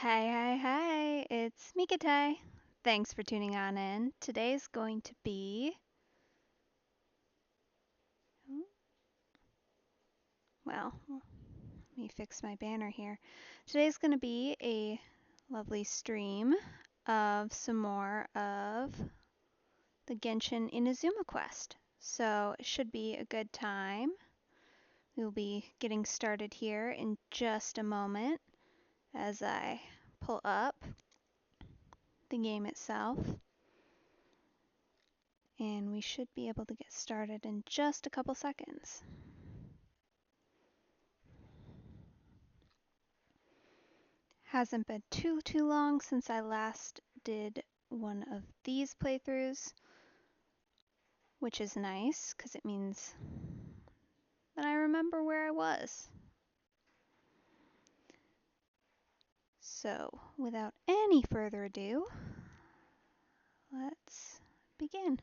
Hi, it's Mikatai. Thanks for tuning on in. Today's going to be, let me fix my banner here. Today's going to be a lovely stream of some more of the Genshin Inazuma quest. So it should be a good time. We'll be getting started here in just a moment as I pull up the game itself. And we should be able to get started in just a couple seconds. Hasn't been too long since I last did one of these playthroughs, which is nice because it means that I remember where I was. So, without any further ado, let's begin.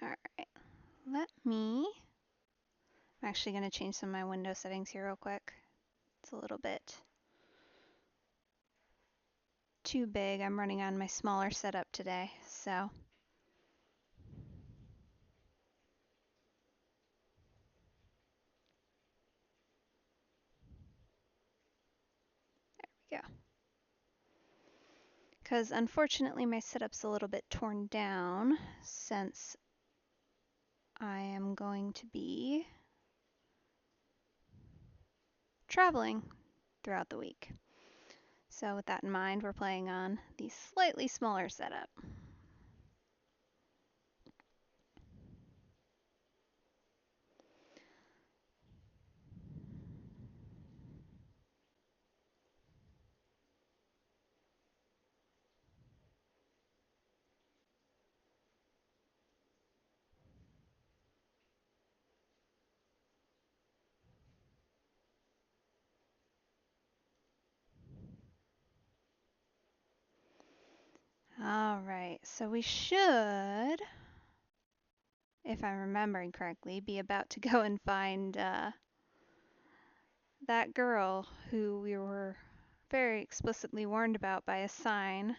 Alright, I'm actually going to change some of my window settings here real quick. It's a little bit too big. I'm running on my smaller setup today, so. There we go. Because unfortunately my setup's a little bit torn down since I am going to be traveling throughout the week. So with that in mind, we're playing on the slightly smaller setup. Alright, so we should, if I'm remembering correctly, be about to go and find that girl who we were very explicitly warned about by a sign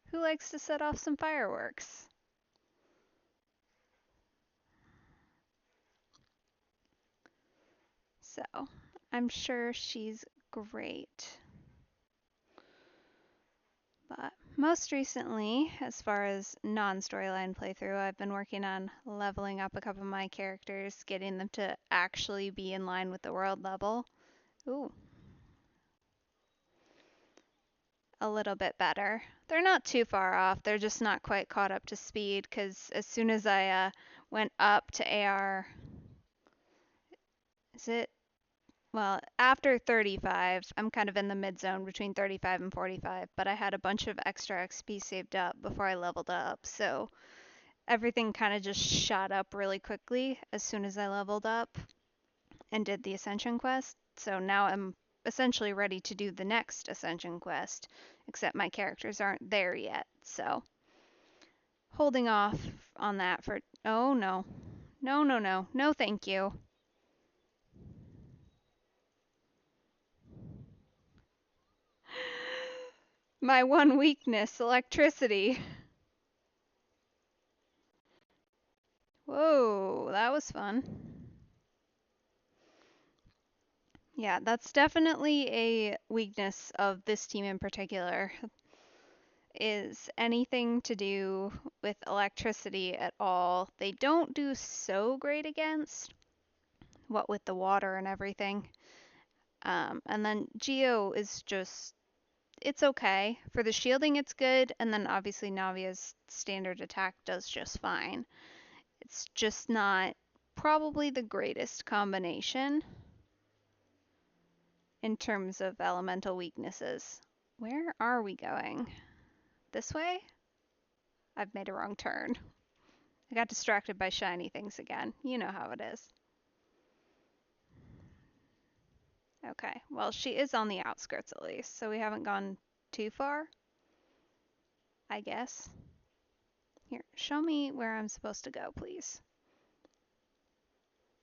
who likes to set off some fireworks. So, I'm sure she's great. But most recently, as far as non-storyline playthrough, I've been working on leveling up a couple of my characters, getting them to actually be in line with the world level. Ooh. A little bit better. They're not too far off, they're just not quite caught up to speed, because as soon as I went up to AR, well, after 35, I'm kind of in the mid-zone between 35 and 45, but I had a bunch of extra XP saved up before I leveled up, so everything kind of just shot up really quickly as soon as I leveled up and did the Ascension quest. So now I'm essentially ready to do the next Ascension quest, except my characters aren't there yet, so holding off on that for... Oh, no. No, thank you. My one weakness, electricity. Whoa, that was fun. Yeah, that's definitely a weakness of this team in particular, is anything to do with electricity at all. They don't do so great against, what with the water and everything. And then Geo is just, it's okay. For the shielding, it's good, and then obviously Navia's standard attack does just fine. It's just not probably the greatest combination in terms of elemental weaknesses. Where are we going? This way? I've made a wrong turn. I got distracted by shiny things again. You know how it is. Okay, well, she is on the outskirts at least, so we haven't gone too far, I guess. Here, show me where I'm supposed to go, please.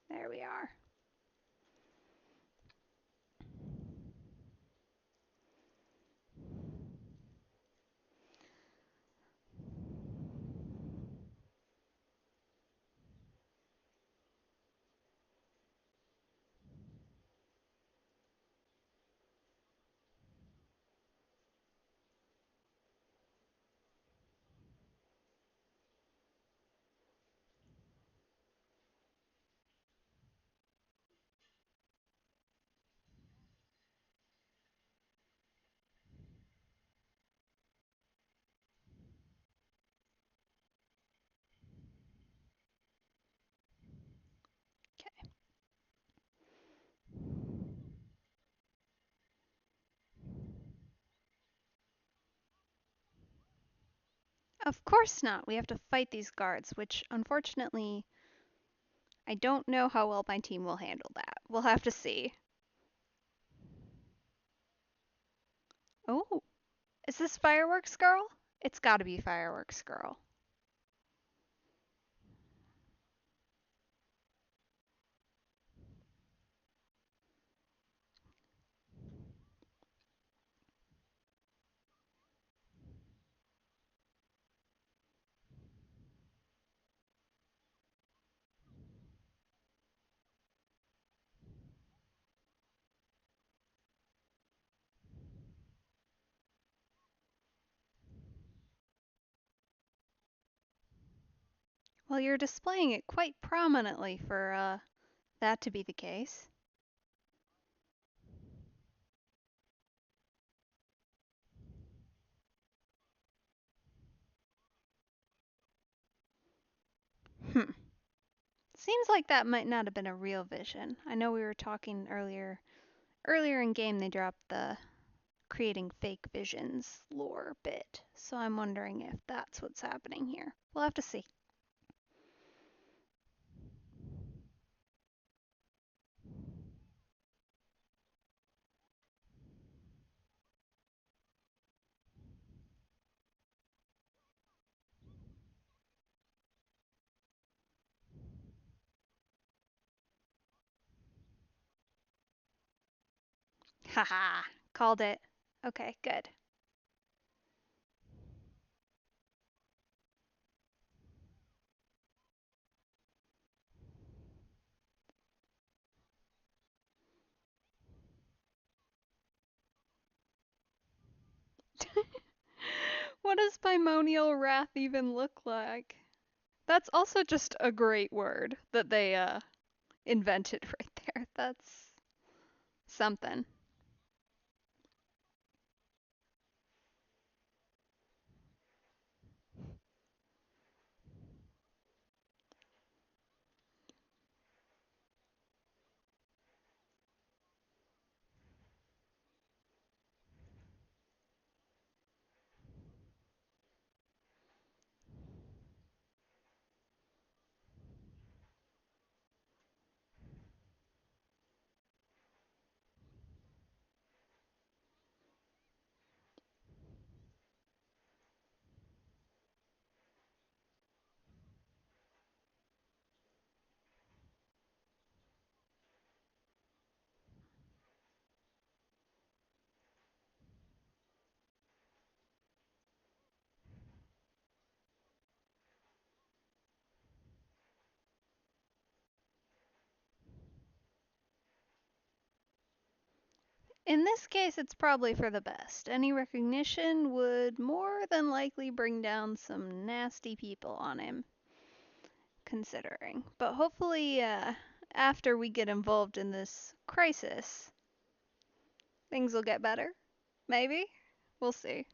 There we are. Okay. Of course not. We have to fight these guards, which unfortunately I don't know how well my team will handle that. We'll have to see. Oh, is this Fireworks Girl? It's gotta be Fireworks Girl. Well, you're displaying it quite prominently for that to be the case. Hmm. Seems like that might not have been a real vision. I know we were talking earlier in game they dropped the creating fake visions lore bit. So I'm wondering if that's what's happening here. We'll have to see. Haha, called it. Okay, good. What does bimonial wrath even look like? That's also just a great word that they invented right there. That's something. In this case, it's probably for the best. Any recognition would more than likely bring down some nasty people on him, considering. But hopefully, after we get involved in this crisis, things will get better. Maybe? We'll see.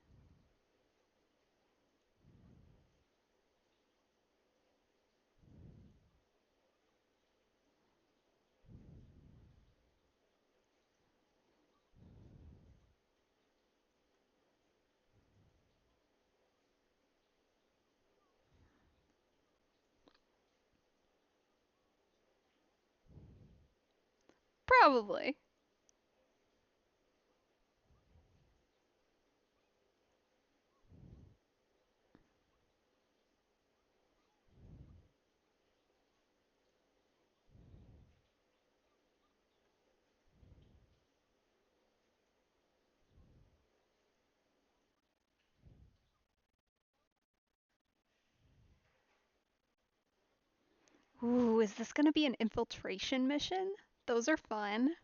Probably. Ooh, is this gonna be an infiltration mission? Those are fun.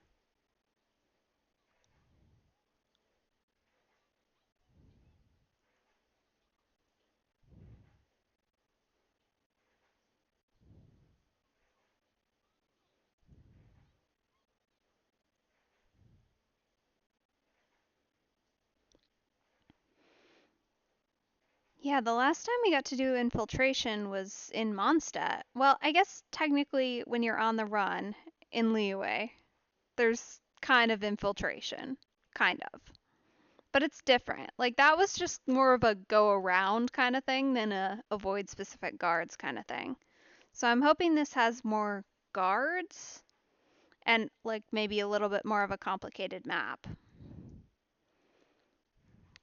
Yeah, the last time we got to do infiltration was in Mondstadt. Well, I guess technically when you're on the run in Liyue, there's kind of infiltration. Kind of. But it's different. Like that was just more of a go around kind of thing than a avoid specific guards kind of thing. So I'm hoping this has more guards and like maybe a little bit more of a complicated map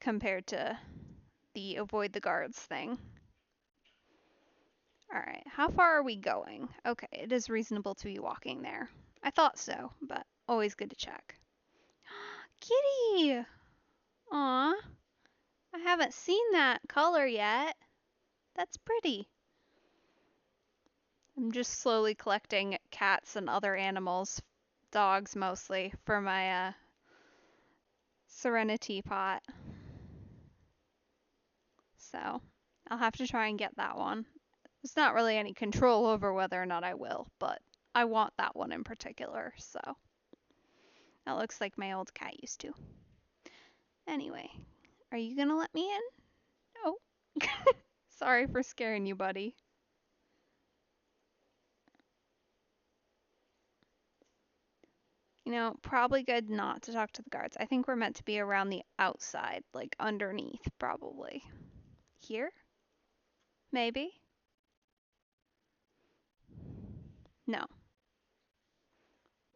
compared to the avoid the guards thing. All right, how far are we going? Okay, it is reasonable to be walking there. I thought so, but always good to check. Kitty! Aw, I haven't seen that color yet. That's pretty. I'm just slowly collecting cats and other animals, dogs mostly, for my Serenity pot. So I'll have to try and get that one. There's not really any control over whether or not I will, but I want that one in particular, so that looks like my old cat used to. Anyway, are you gonna let me in? Oh, sorry for scaring you, buddy. You know, probably good not to talk to the guards. I think we're meant to be around the outside, like underneath, probably. Here? Maybe? No.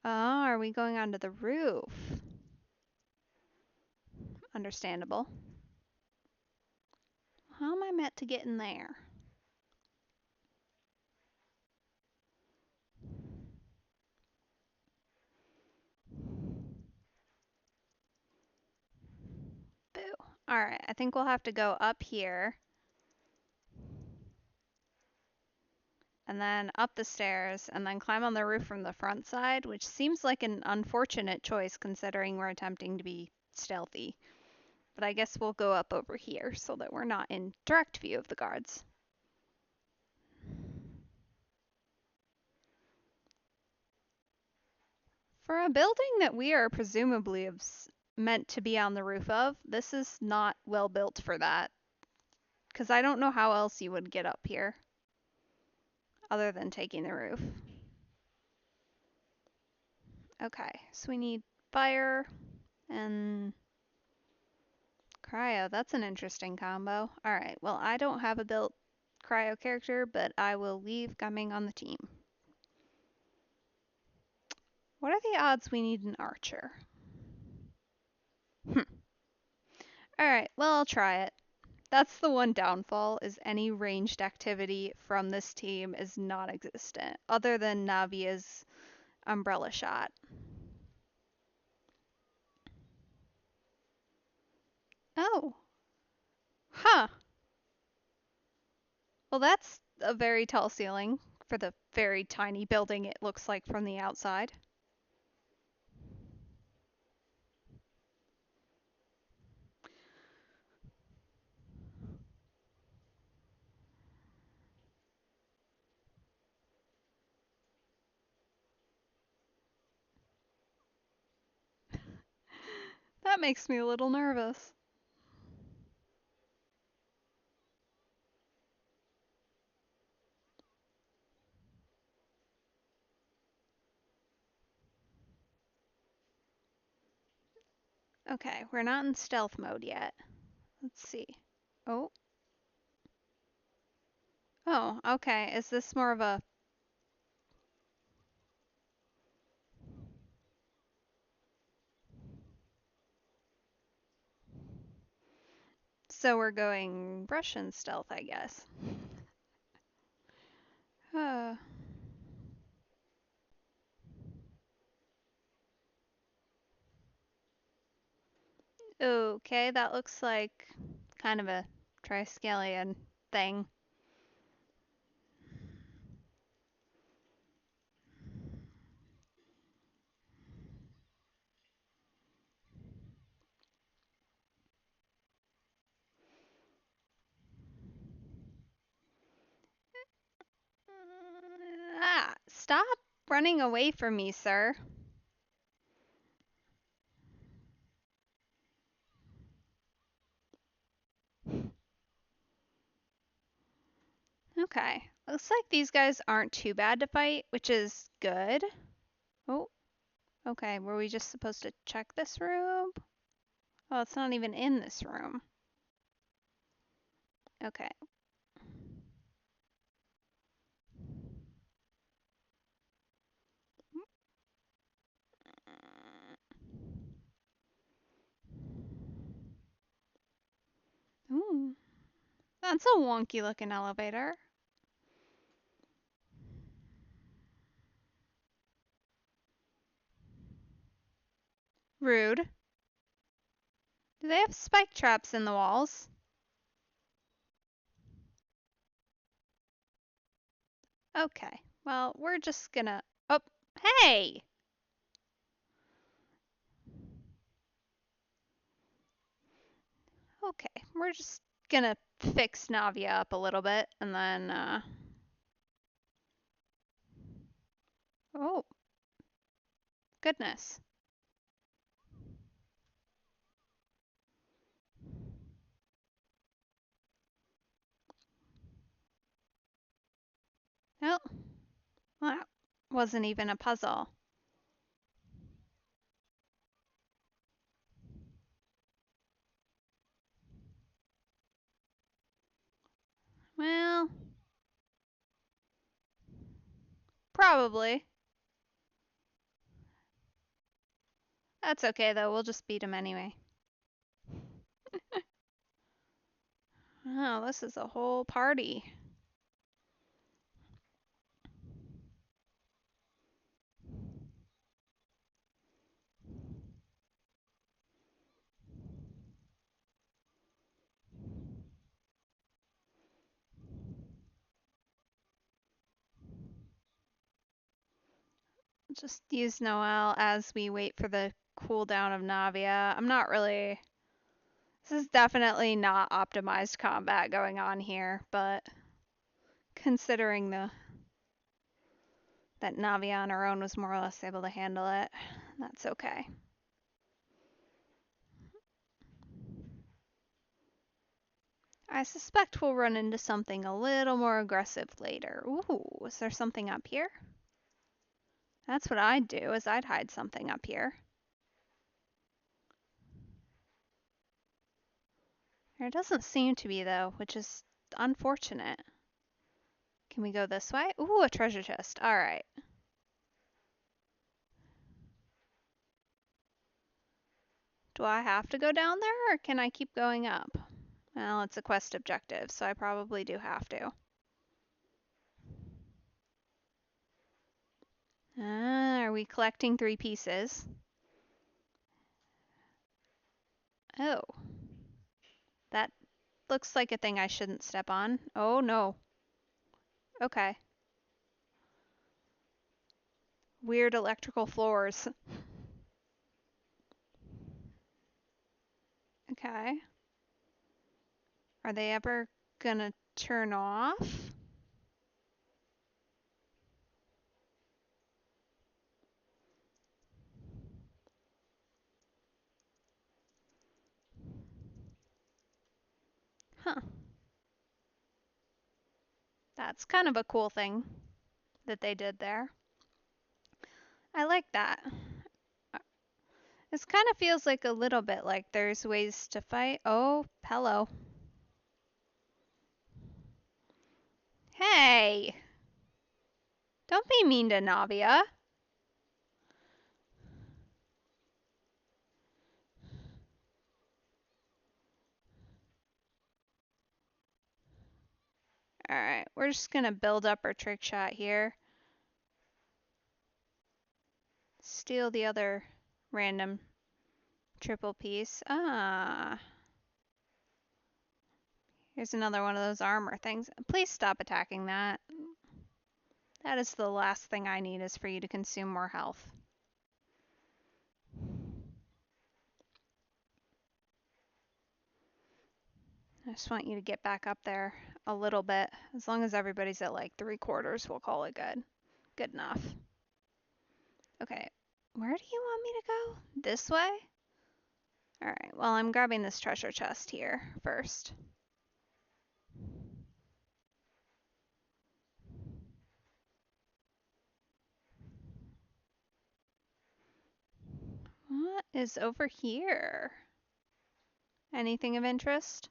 Oh, are we going onto the roof? Understandable. How am I meant to get in there? Boo. Alright, I think we'll have to go up here. And then up the stairs, and then climb on the roof from the front side, which seems like an unfortunate choice considering we're attempting to be stealthy. But I guess we'll go up over here so that we're not in direct view of the guards. For a building that we are presumably meant to be on the roof of, this is not well built for that. Because I don't know how else you would get up here other than taking the roof. Okay, so we need fire and cryo. That's an interesting combo. Alright, well, I don't have a built cryo character, but I will leave Gumming on the team. What are the odds we need an archer? Alright, well, I'll try it. That's the one downfall, is any ranged activity from this team is non-existent, other than Navia's umbrella shot. Oh. Huh. Well, that's a very tall ceiling for the very tiny building it looks like from the outside. That makes me a little nervous. Okay, we're not in stealth mode yet. Let's see. Oh. Oh, okay. Is this more of a... So we're going Russian stealth, I guess. Okay, that looks like kind of a Triskelion thing. Stop running away from me, sir. Okay. Looks like these guys aren't too bad to fight, which is good. Oh, okay. Were we just supposed to check this room? Oh, it's not even in this room. Okay. Ooh, that's a wonky looking elevator. Rude. Do they have spike traps in the walls? Okay. Well, we're just gonna. Oh, hey! Okay, we're just gonna fix Navia up a little bit and then, oh, goodness. Oh, well, that wasn't even a puzzle. Well, probably. That's okay though, we'll just beat him anyway. Oh, this is a whole party. Just use Noelle as we wait for the cooldown of Navia. I'm not really. This is definitely not optimized combat going on here, but considering that Navia on her own was more or less able to handle it, that's okay. I suspect we'll run into something a little more aggressive later. Ooh, is there something up here? That's what I'd do, is I'd hide something up here. There doesn't seem to be, though, which is unfortunate. Can we go this way? Ooh, a treasure chest. Alright. Do I have to go down there, or can I keep going up? Well, it's a quest objective, so I probably do have to. Are we collecting 3 pieces? Oh. That looks like a thing I shouldn't step on. Oh, no. Okay. Weird electrical floors. Okay. Are they ever gonna turn off? Huh. That's kind of a cool thing that they did there. I like that. This kind of feels like a little bit like there's ways to fight. Oh, hello. Hey! Don't be mean to Navia. Alright, we're just gonna build up our trick shot here. Steal the other random triple piece. Ah. Here's another one of those armor things. Please stop attacking that. That is the last thing I need, is for you to consume more health. I just want you to get back up there a little bit. As long as everybody's at like 3/4, we'll call it good. Good enough. Okay, where do you want me to go? This way? Alright, well, I'm grabbing this treasure chest here first. What is over here? Anything of interest?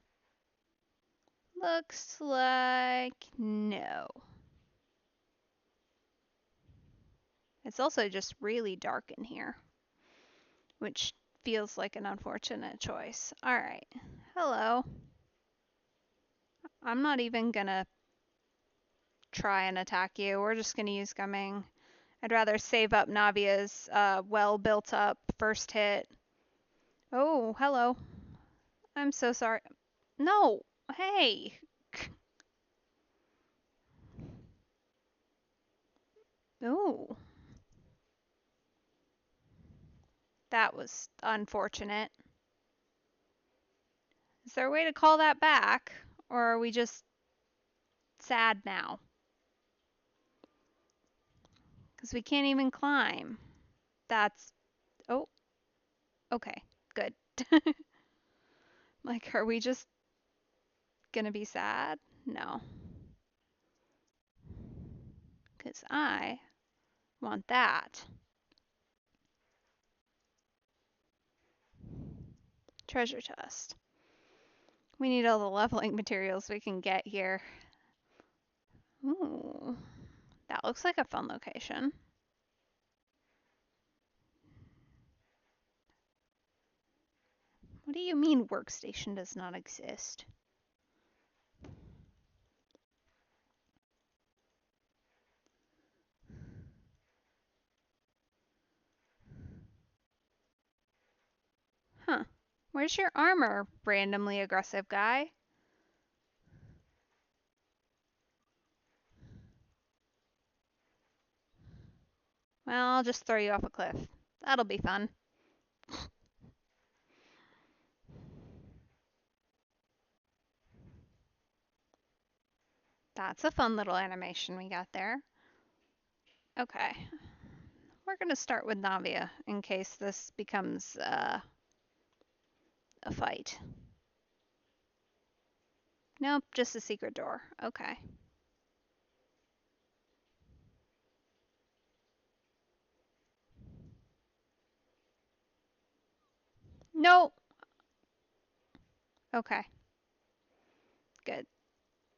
Looks like no. It's also just really dark in here, which feels like an unfortunate choice. Alright, hello. I'm not even gonna try and attack you. We're just gonna use gumming. I'd rather save up Navia's well built up first hit. Oh, hello. I'm so sorry. No, hey. Ooh, that was unfortunate. Is there a way to call that back? Or are we just sad now? Because we can't even climb. That's. Oh, okay, good. Like, are we just gonna be sad? No. Because I want that. Treasure chest. We need all the leveling materials we can get here. Ooh, that looks like a fun location. What do you mean workstation does not exist? Huh. Where's your armor, randomly aggressive guy? Well, I'll just throw you off a cliff. That'll be fun. That's a fun little animation we got there. Okay. We're going to start with Navia in case this becomes a fight. Nope, just a secret door. Okay. Nope. Okay. Good.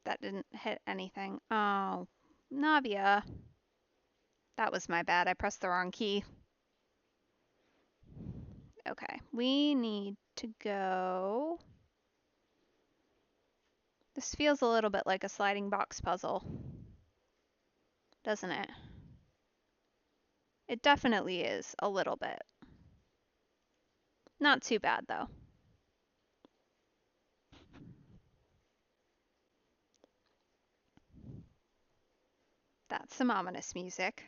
That didn't hit anything. Oh, Navia. That was my bad. I pressed the wrong key. Okay. We need to go. This feels a little bit like a sliding box puzzle, doesn't it? It definitely is, a little bit. Not too bad, though. That's some ominous music.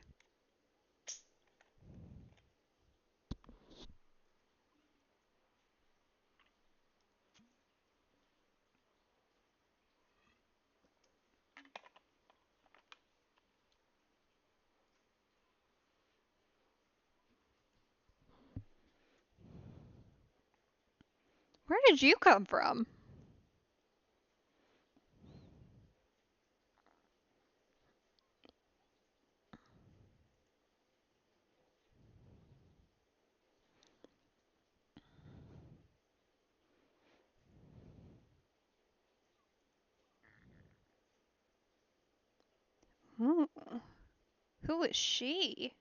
Where did you come from? Ooh. Who is she?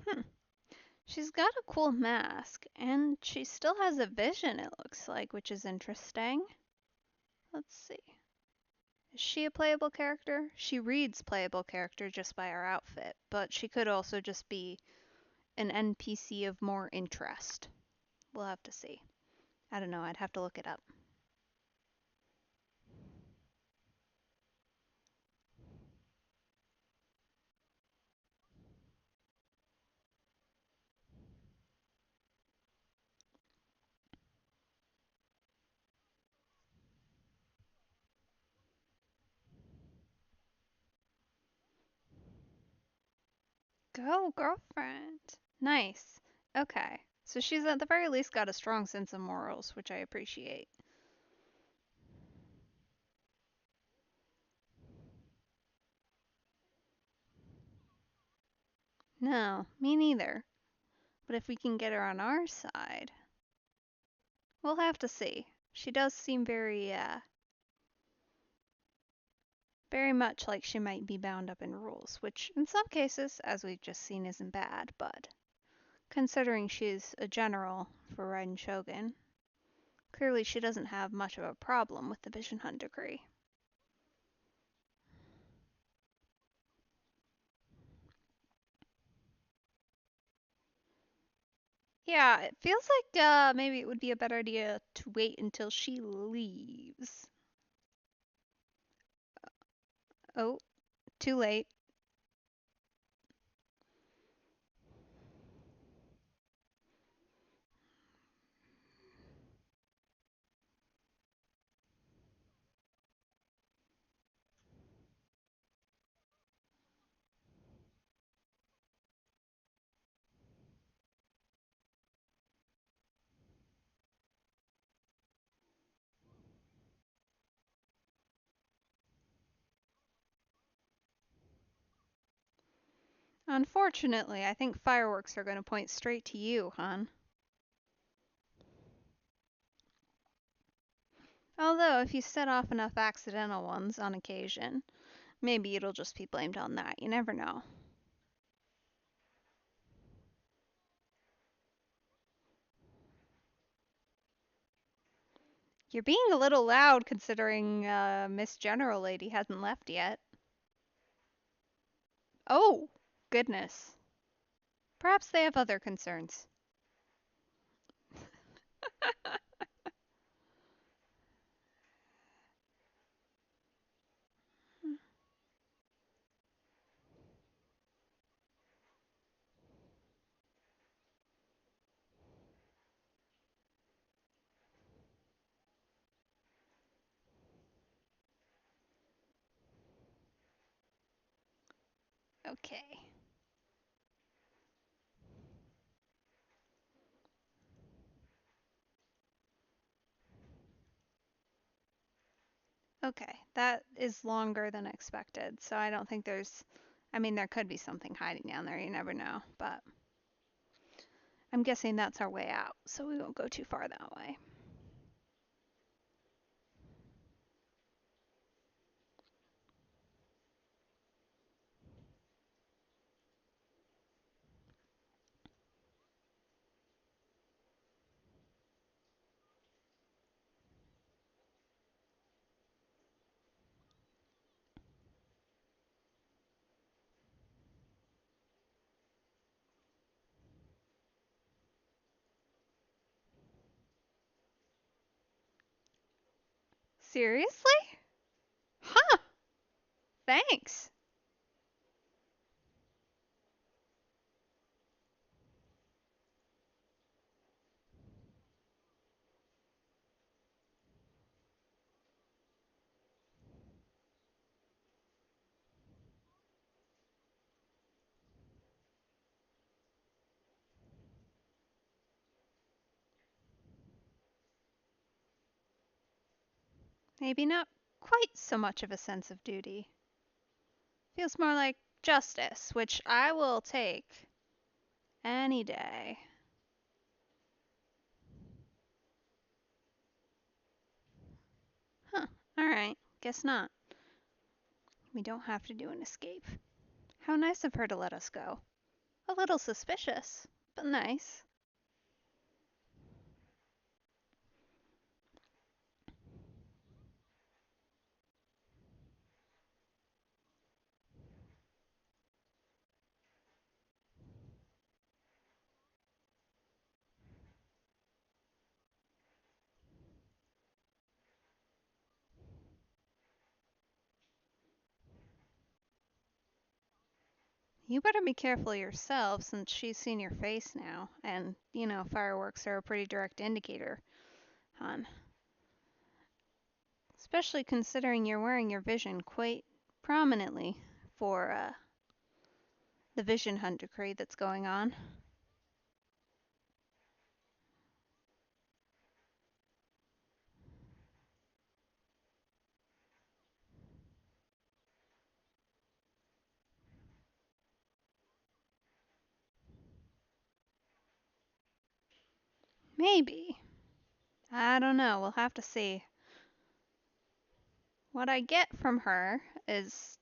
Hmm. She's got a cool mask, and she still has a vision, it looks like, which is interesting. Let's see. Is she a playable character? She reads playable character just by her outfit, but she could also just be an NPC of more interest. We'll have to see. I don't know, I'd have to look it up. Go, girlfriend. Nice. Okay. So she's at the very least got a strong sense of morals, which I appreciate. No, me neither. But if we can get her on our side, we'll have to see. She does seem very much like she might be bound up in rules, which in some cases, as we've just seen, isn't bad, but considering she's a general for Raiden Shogun, clearly she doesn't have much of a problem with the Vision Hunt decree. Yeah, it feels like maybe it would be a better idea to wait until she leaves. Oh, too late. Unfortunately, I think fireworks are going to point straight to you, hon. Although, if you set off enough accidental ones on occasion, maybe it'll just be blamed on that. You never know. You're being a little loud considering Miss General Lady hasn't left yet. Oh, goodness. Perhaps they have other concerns. Okay. Okay, that is longer than expected, so I don't think there's. I mean, there could be something hiding down there, you never know, but I'm guessing that's our way out, so we won't go too far that way. Seriously? Huh, thanks. Maybe not quite so much of a sense of duty. Feels more like justice, which I will take any day. Huh, alright, guess not. We don't have to do an escape. How nice of her to let us go. A little suspicious, but nice. You better be careful yourself since she's seen your face now, and, fireworks are a pretty direct indicator, hon. Especially considering you're wearing your vision quite prominently for, the Vision Hunt decree that's going on. Maybe. I don't know. We'll have to see. What I get from her is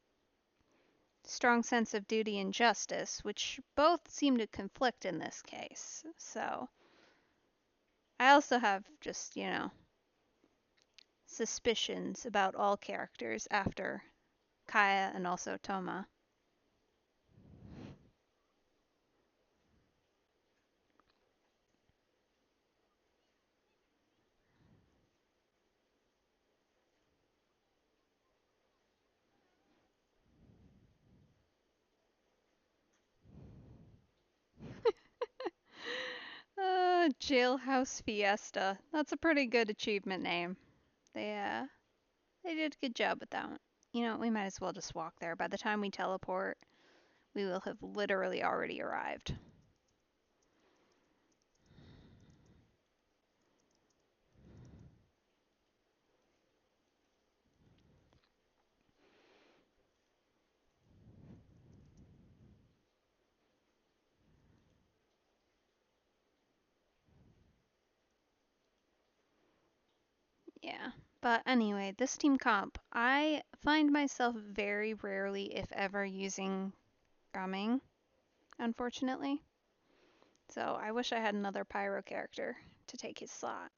strong sense of duty and justice, which both seem to conflict in this case. So, I also have just, suspicions about all characters after Kaya and also Toma. Jailhouse Fiesta. That's a pretty good achievement name. They did a good job with that one. We might as well just walk there. By the time we teleport, we will have literally already arrived. Yeah. But anyway, this team comp, I find myself very rarely, if ever, using Gumming, unfortunately. So I wish I had another Pyro character to take his slot.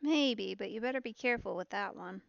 Maybe, but you better be careful with that one.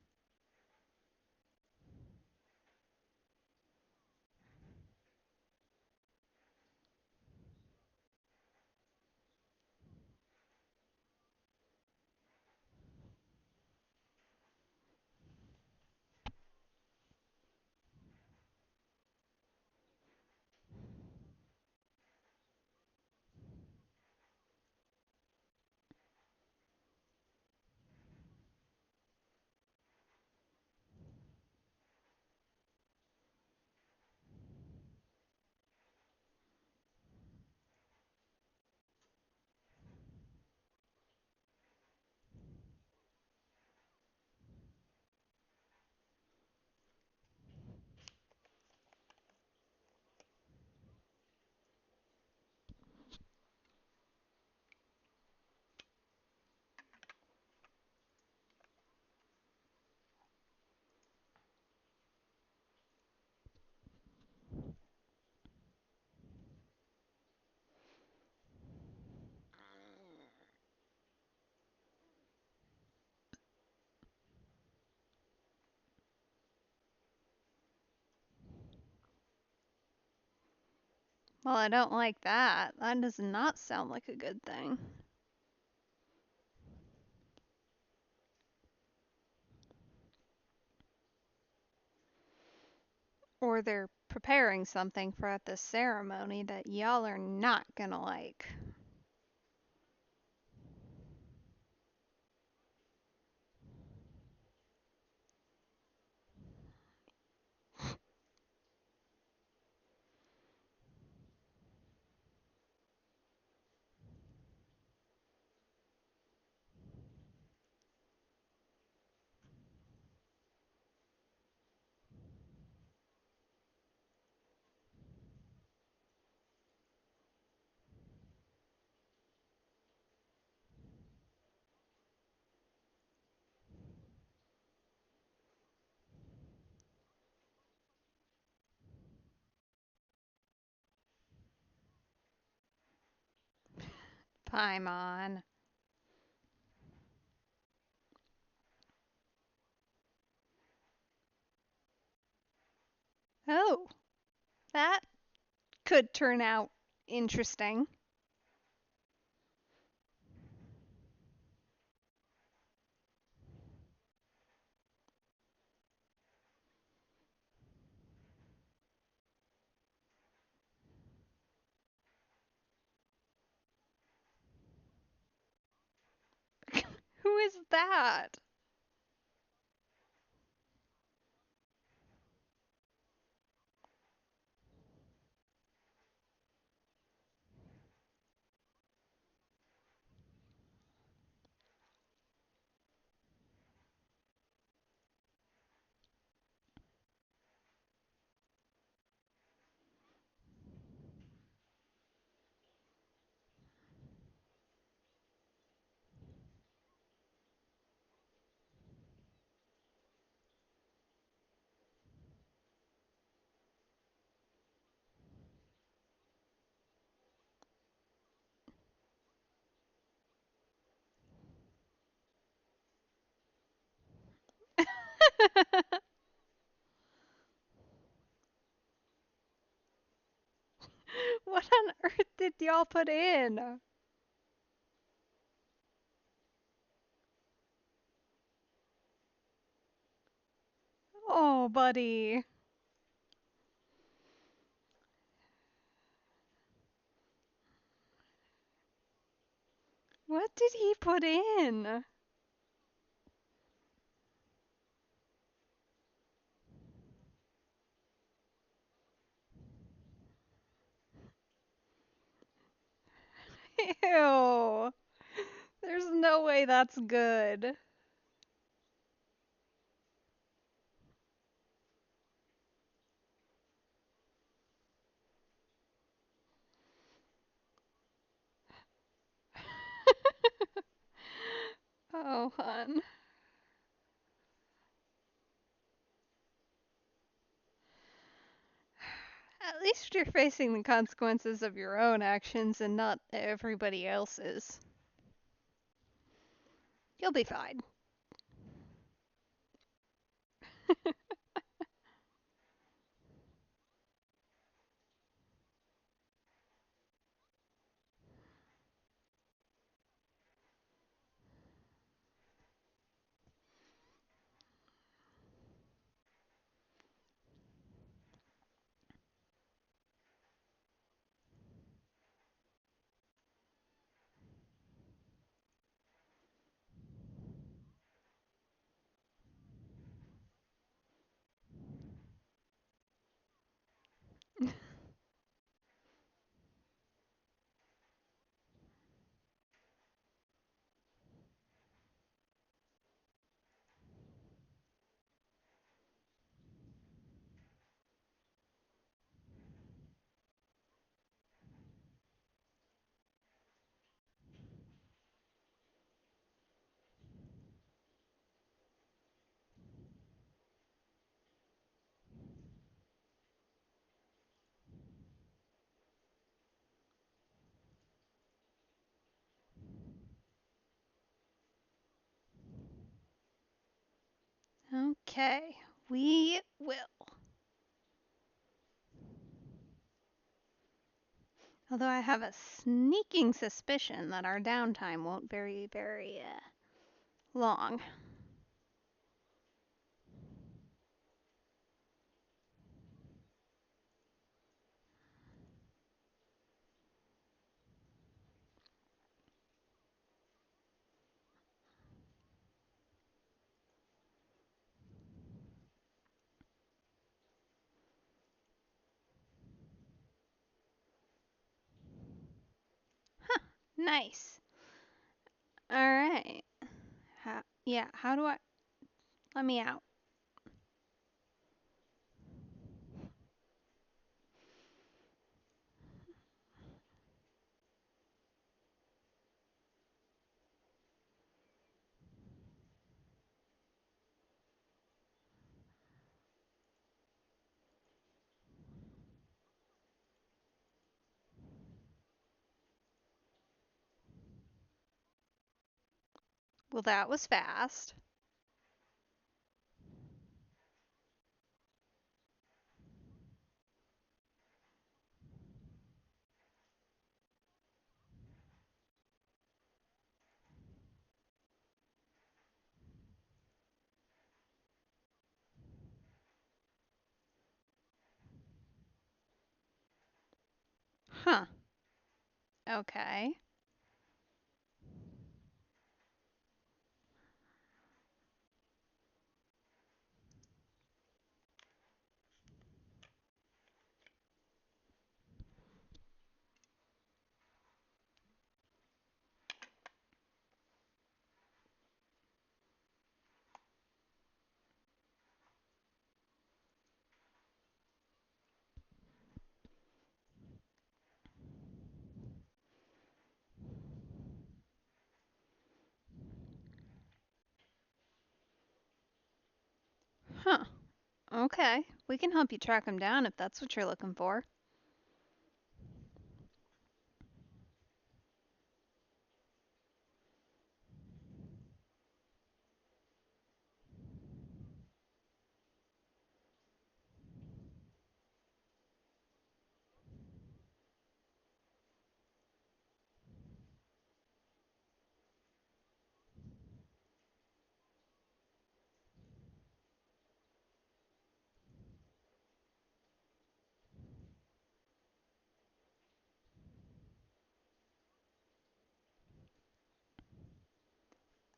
Well, I don't like that. That does not sound like a good thing. Or they're preparing something for at this ceremony that y'all are not gonna like. Paimon. Oh, that could turn out interesting. is that? What on earth did y'all put in? Oh, buddy. What did he put in? Ew. There's no way that's good. Oh, hun. At least you're facing the consequences of your own actions and not everybody else's. You'll be fine. Okay, we will. Although I have a sneaking suspicion that our downtime won't very, very long. Nice. All right. Yeah, how do I. Let me out. Well, that was fast. Huh. Okay. Huh. Okay. We can help you track him down if that's what you're looking for.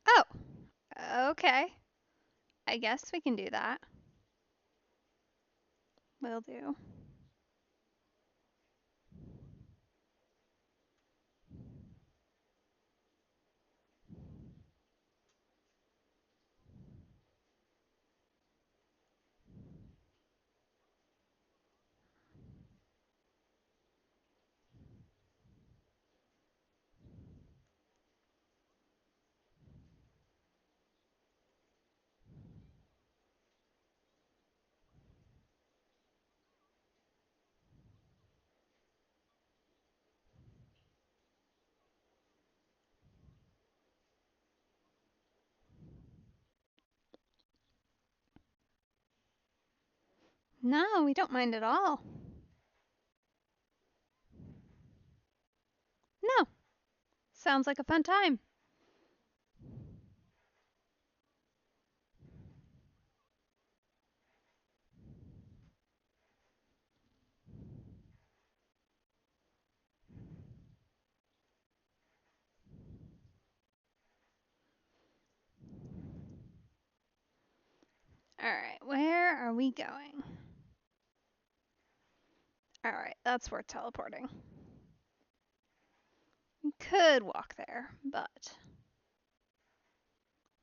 Oh, okay. I guess we can do that. Will do. No, we don't mind at all. No, sounds like a fun time. All right, where are we going? All right, that's worth teleporting. We could walk there, but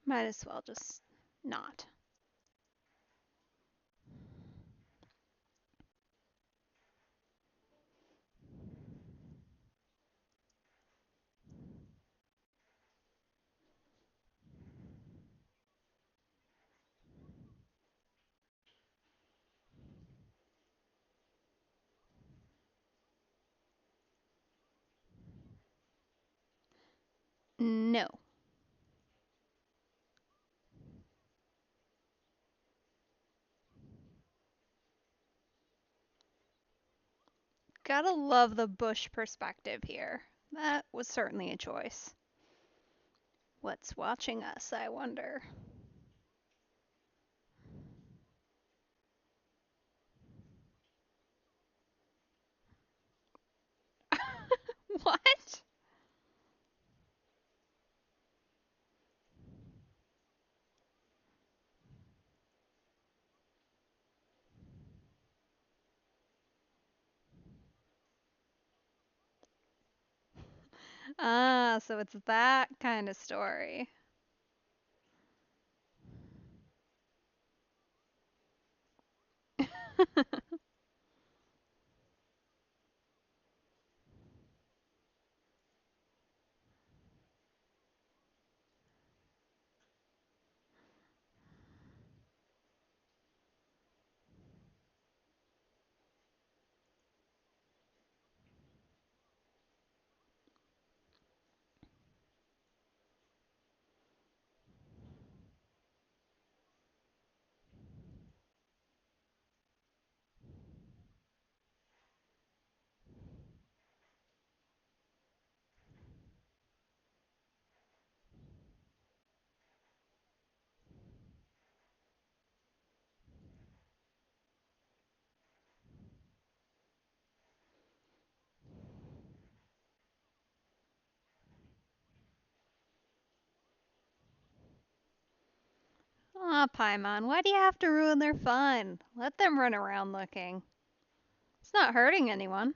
might as well just not. No. Gotta love the bush perspective here. That was certainly a choice. What's watching us, I wonder? What? Ah, so it's that kind of story. Aw, Paimon, why do you have to ruin their fun? Let them run around looking. It's not hurting anyone.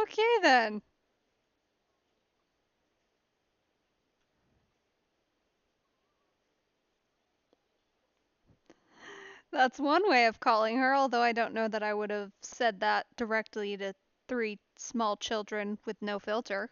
Okay then. That's one way of calling her, although I don't know that I would have said that directly to three small children with no filter.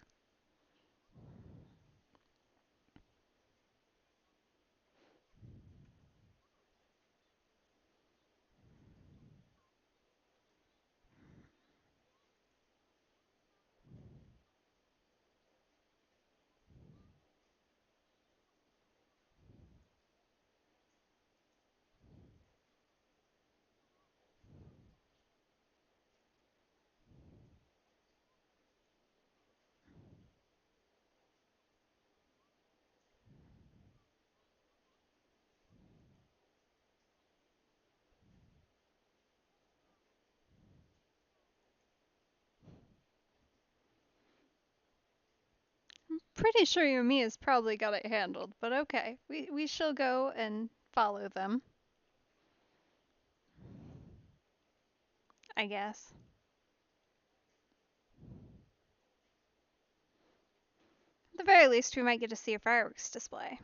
Pretty sure Yoimiya's probably got it handled, but okay. We shall go and follow them, I guess. At the very least, we might get to see a fireworks display.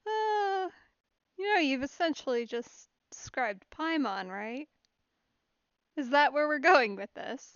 uh, you've essentially just described Paimon, right? Is that where we're going with this?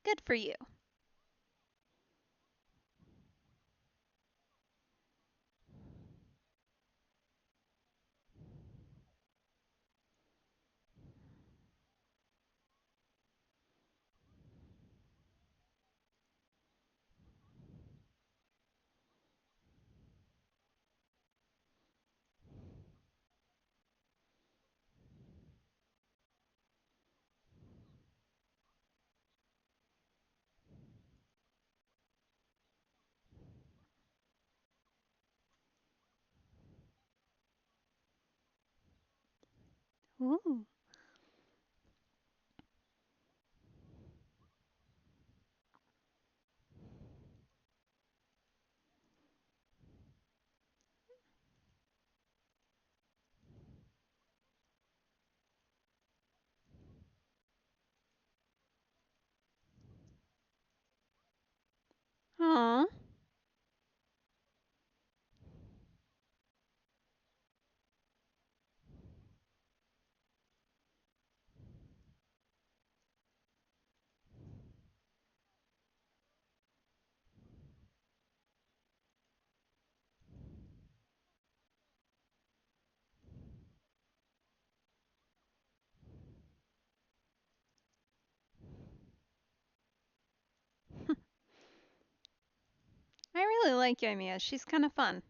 Good for you. Ooh. Aw. I really like Yoimiya. She's kind of fun.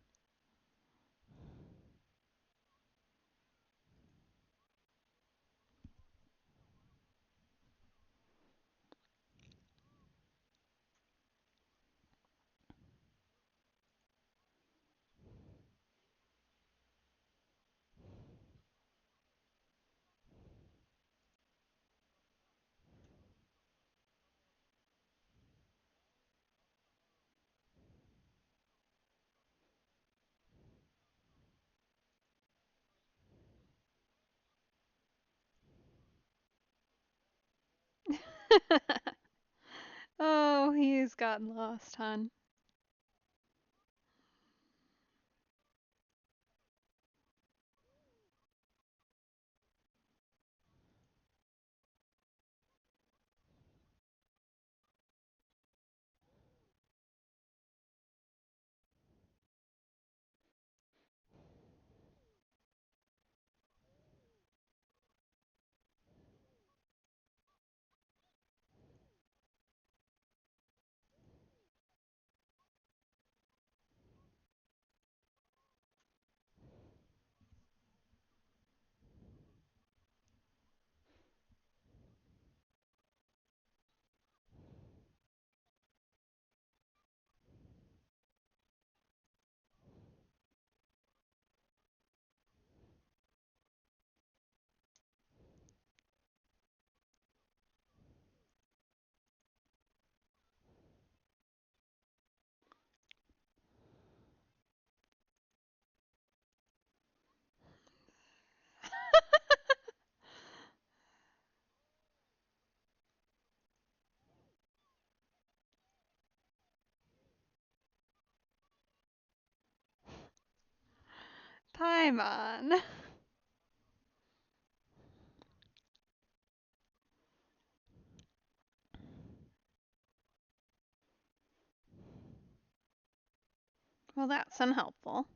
Oh, he's gotten lost, hon. Paimon. Well, that's unhelpful.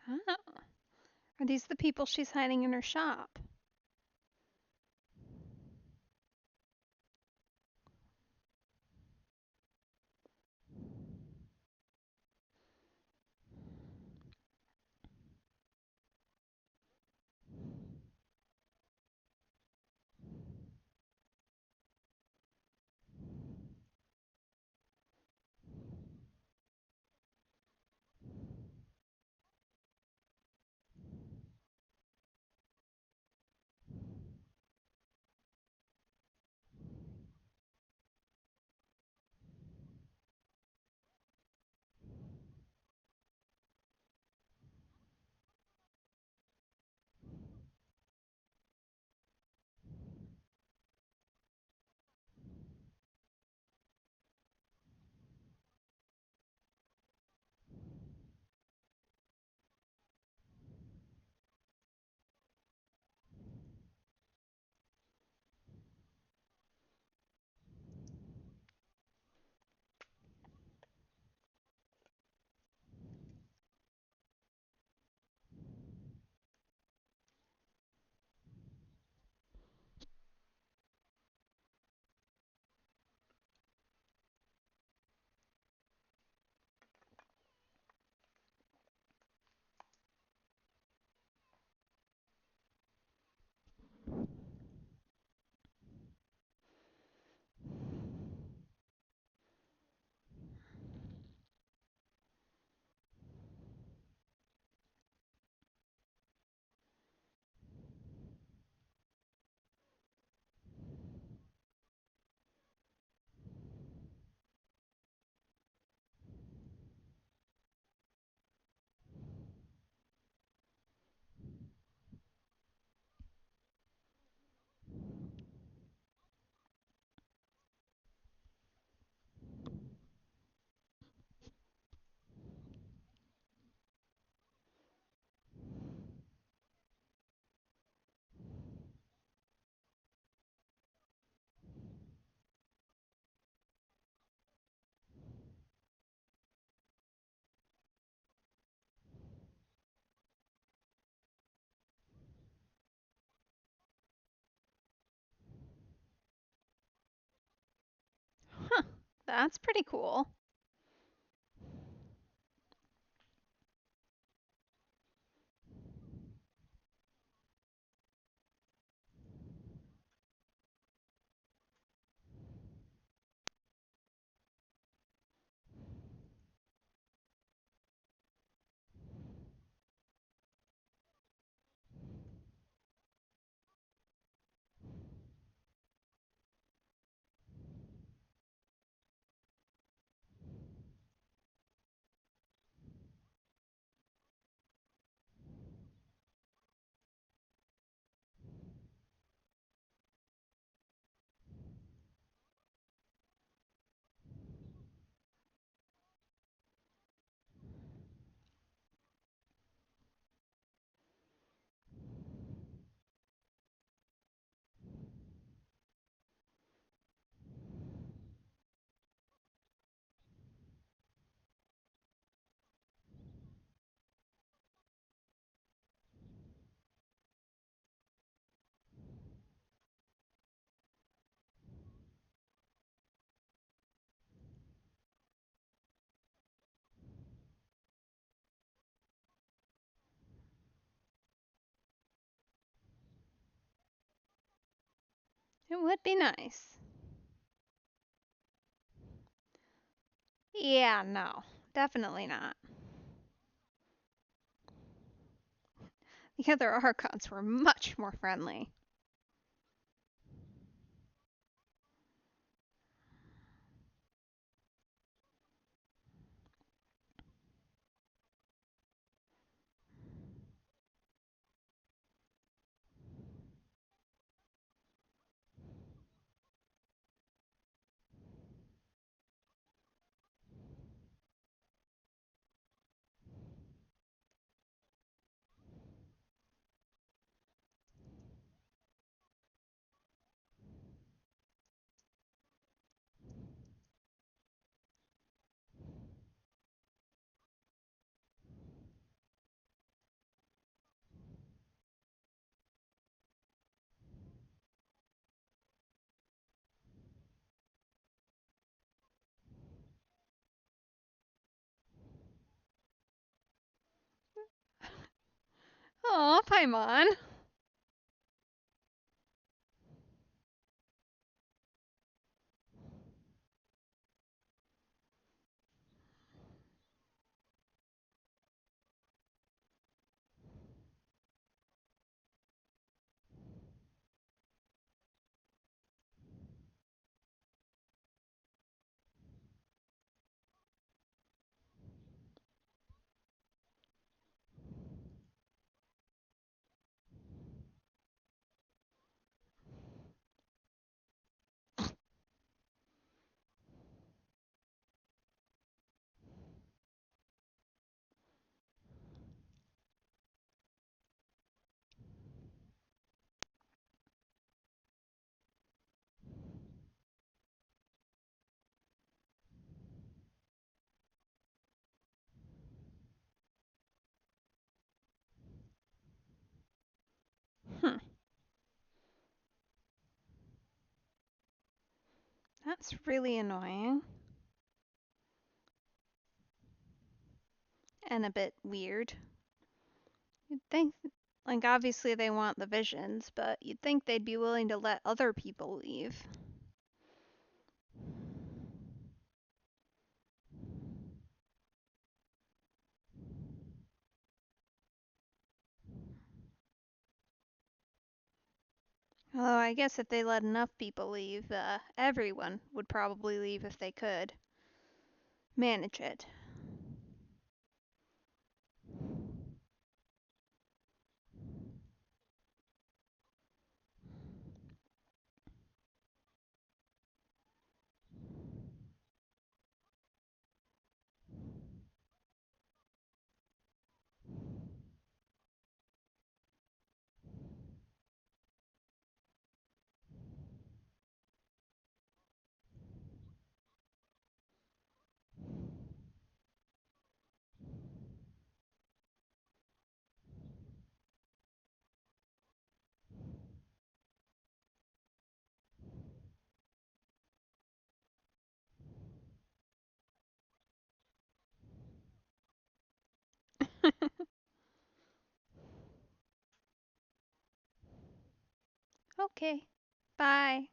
Oh. Are these the people she's hiding in her shop? Huh. That's pretty cool. It would be nice. Yeah, no. Definitely not. The other Archons were much more friendly. Aw, Paimon. Hmm, that's really annoying. And a bit weird. You'd think, like, obviously they want the visions, but you'd think they'd be willing to let other people leave. Although I guess if they let enough people leave, everyone would probably leave if they could manage it. Okay, bye.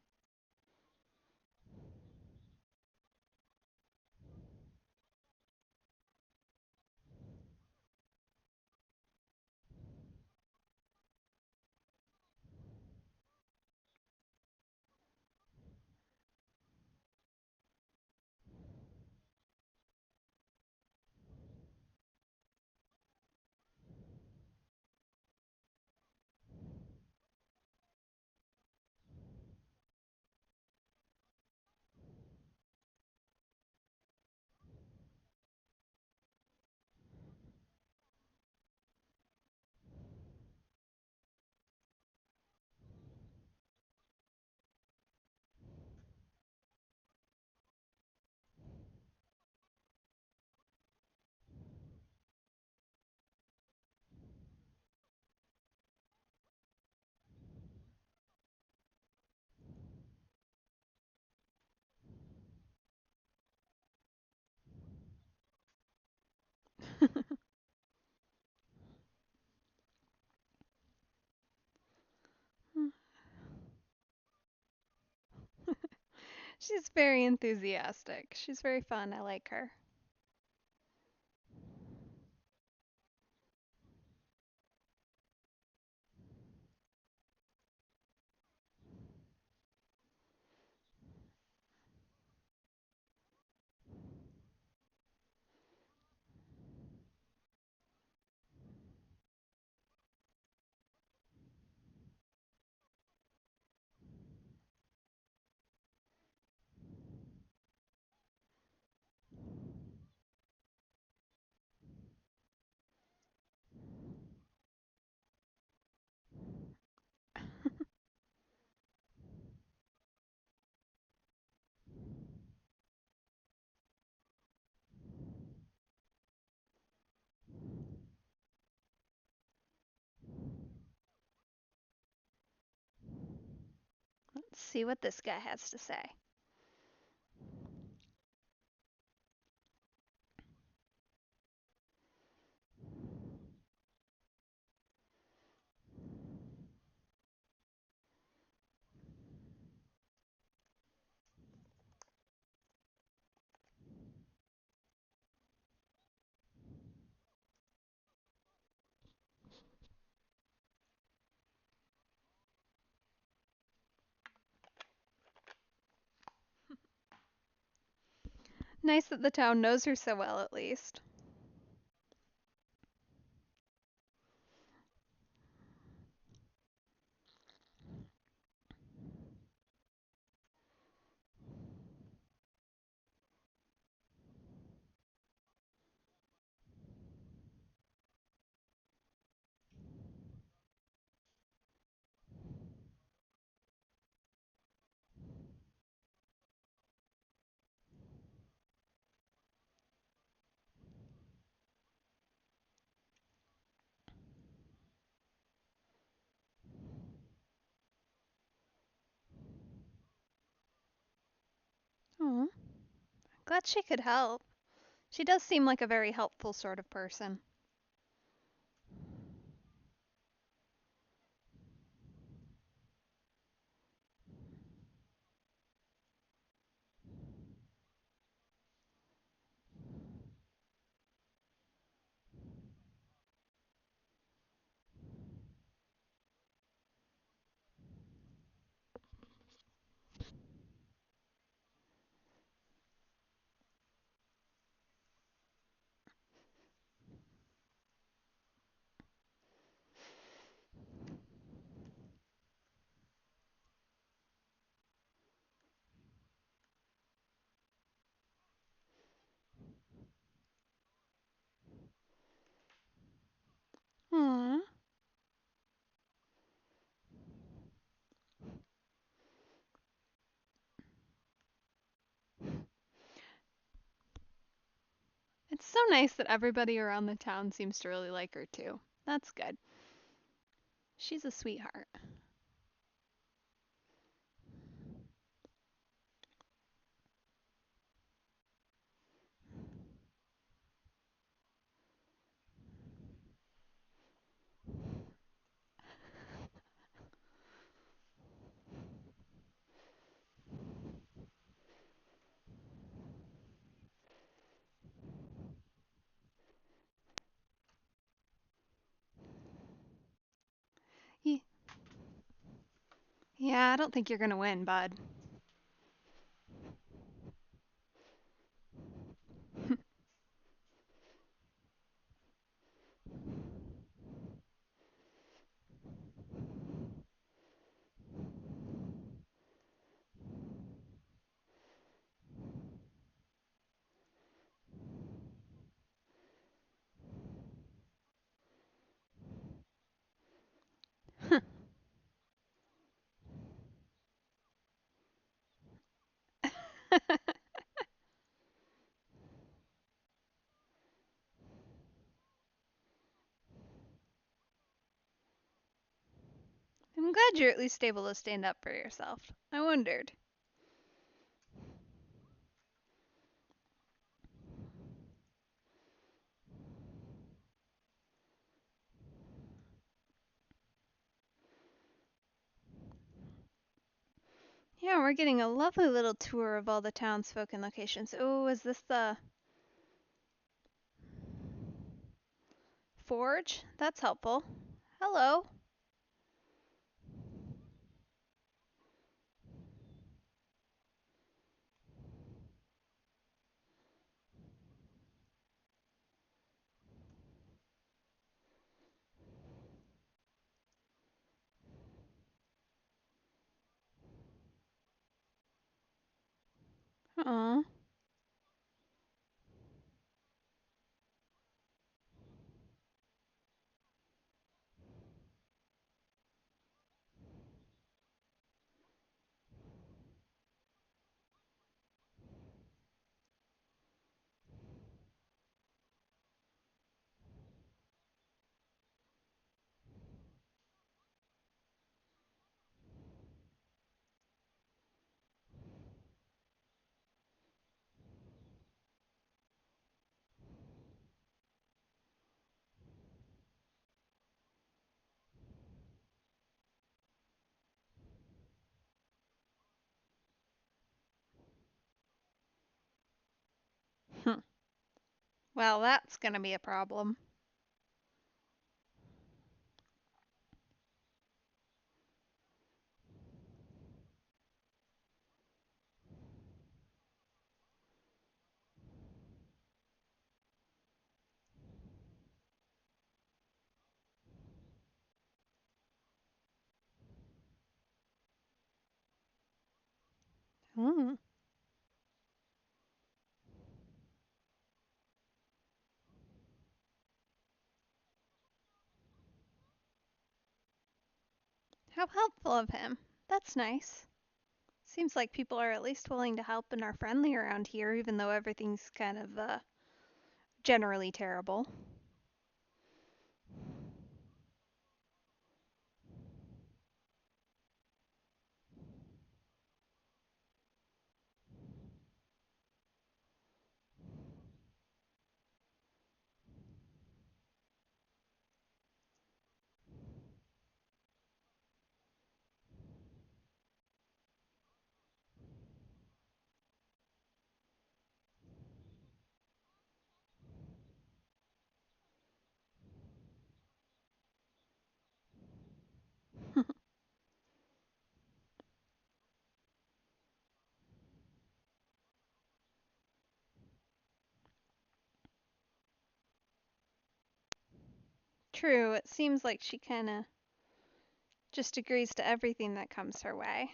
She's very enthusiastic. She's very fun. I like her. Let's see what this guy has to say. Nice that the town knows her so well, at least. Oh, glad she could help. She does seem like a very helpful sort of person. Aww. It's so nice that everybody around the town seems to really like her too. That's good. She's a sweetheart. Ye- Yeah, I don't think you're gonna win, bud. I'm glad you're at least able to stand up for yourself. I wondered. Yeah, we're getting a lovely little tour of all the townsfolk and locations. Oh, is this the forge? That's helpful. Hello. Aw. Hm. Well, that's gonna be a problem. Ooh. How helpful of him. That's nice. Seems like people are at least willing to help and are friendly around here, even though everything's kind of generally terrible. True, it seems like she kind of just agrees to everything that comes her way.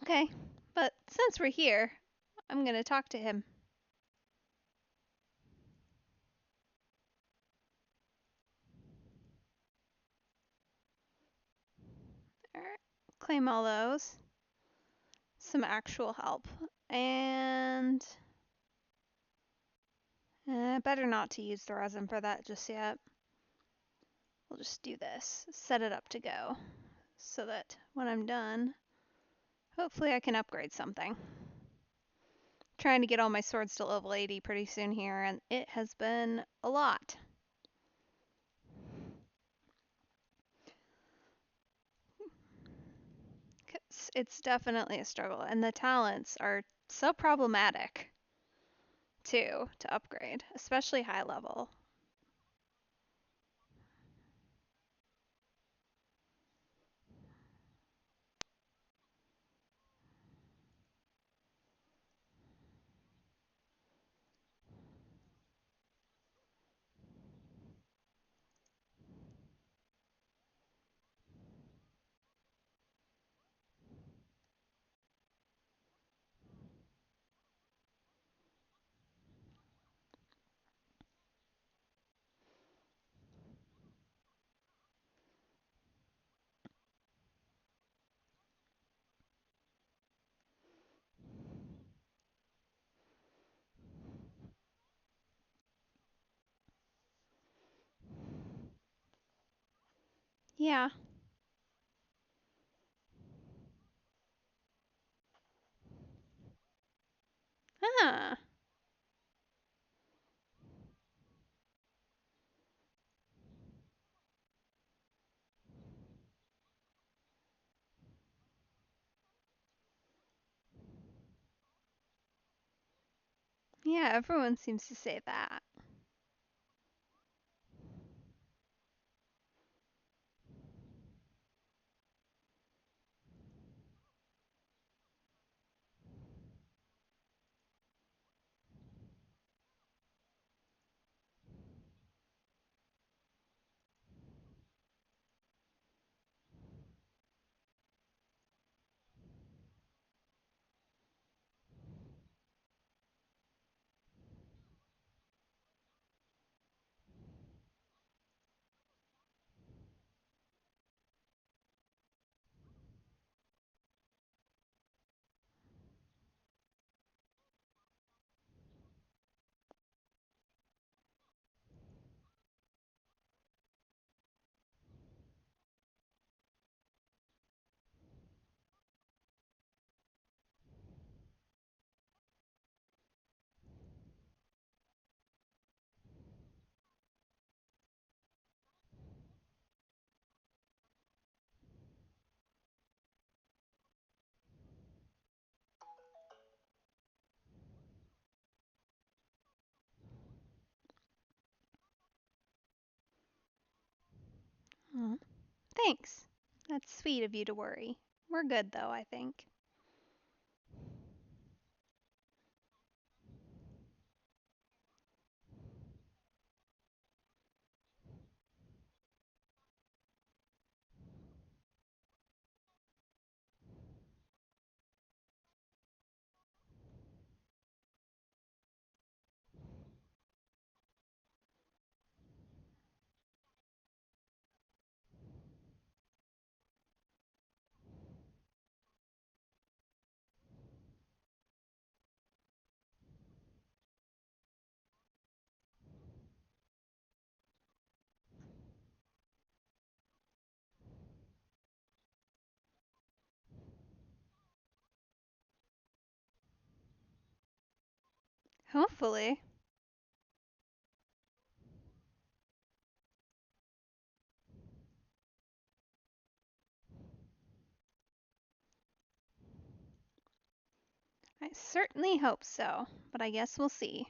Okay, but since we're here, I'm gonna talk to him. Alright, claim all those. Some actual help. And better not to use the resin for that just yet. We'll just do this. Set it up to go. So that when I'm done, hopefully I can upgrade something. Trying to get all my swords to level 80 pretty soon here, and it has been a lot. It's definitely a struggle, and the talents are so problematic too to upgrade, especially high level. Yeah. Ah. Yeah, everyone seems to say that. Thanks. That's sweet of you to worry. We're good, though, I think. Hopefully. I certainly hope so, but I guess we'll see.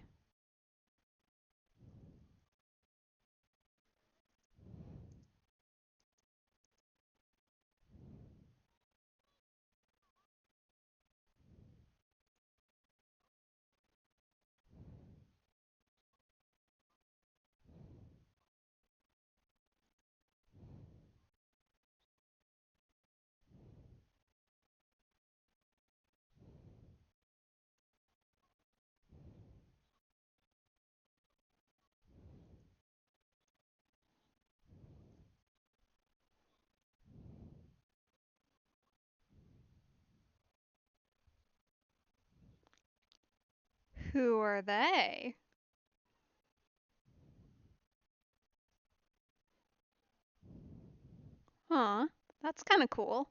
Who are they? Huh, that's kind of cool.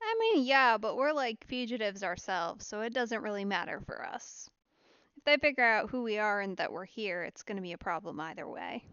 I mean, yeah, but we're like fugitives ourselves, so it doesn't really matter for us. If they figure out who we are and that we're here, it's going to be a problem either way.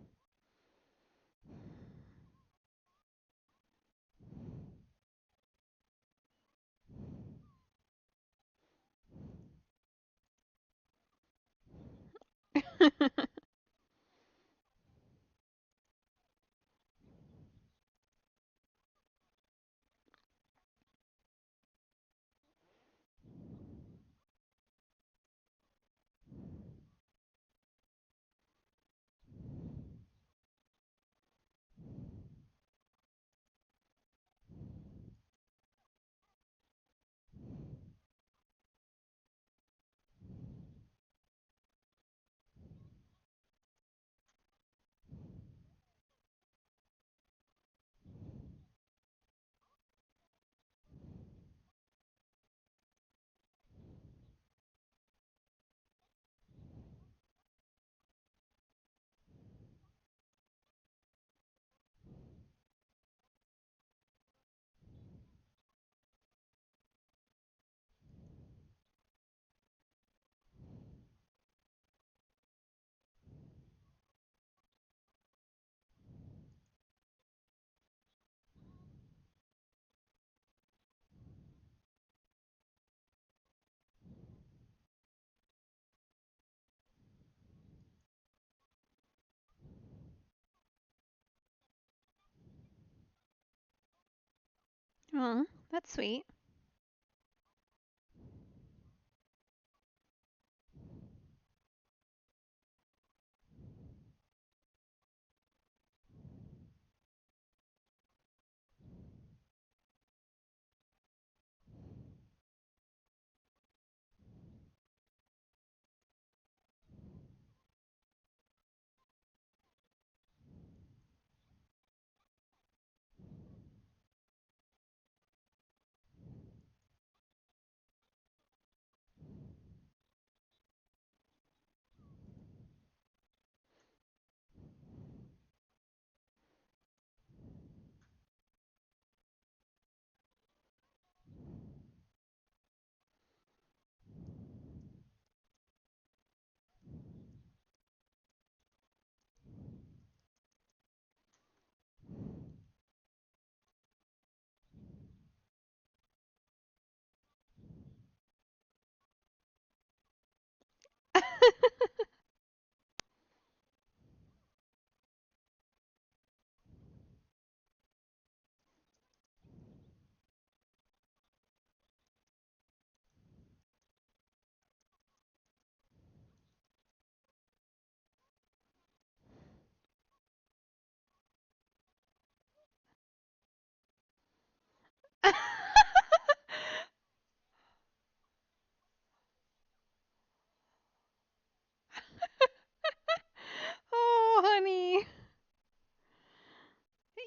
Oh, that's sweet.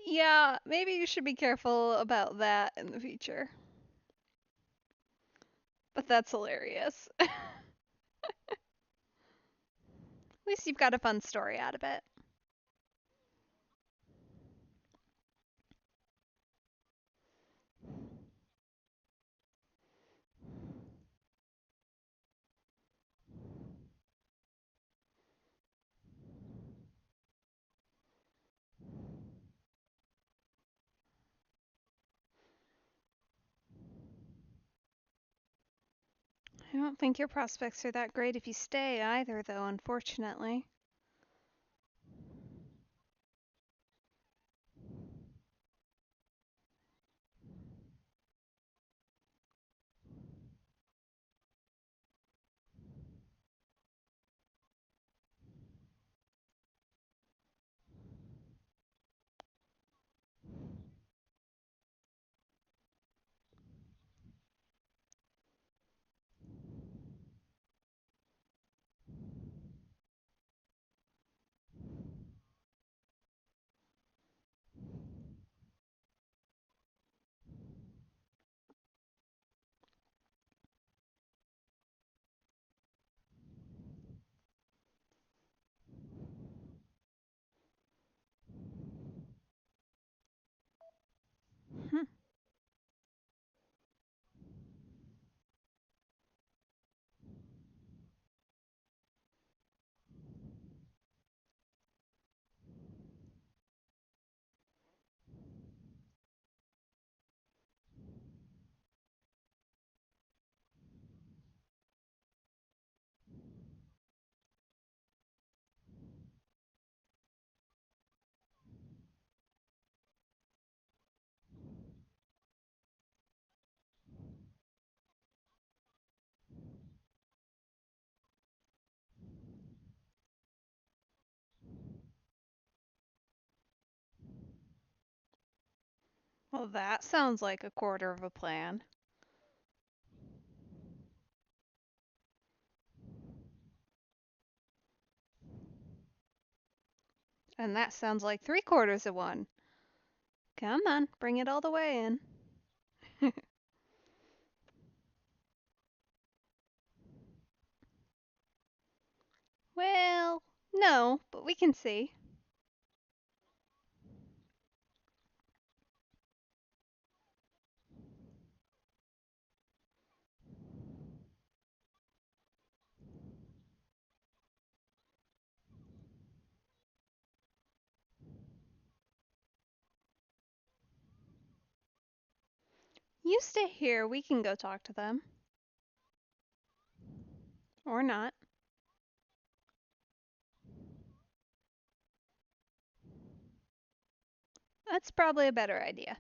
Yeah, maybe you should be careful about that in the future. But that's hilarious. At least you've got a fun story out of it. I don't think your prospects are that great if you stay either, though, unfortunately. Hmm. Well, that sounds like a quarter of a plan. And that sounds like three-quarters of one. Come on, bring it all the way in. Well, no, but we can see. You stay here, we can go talk to them. Or not. That's probably a better idea.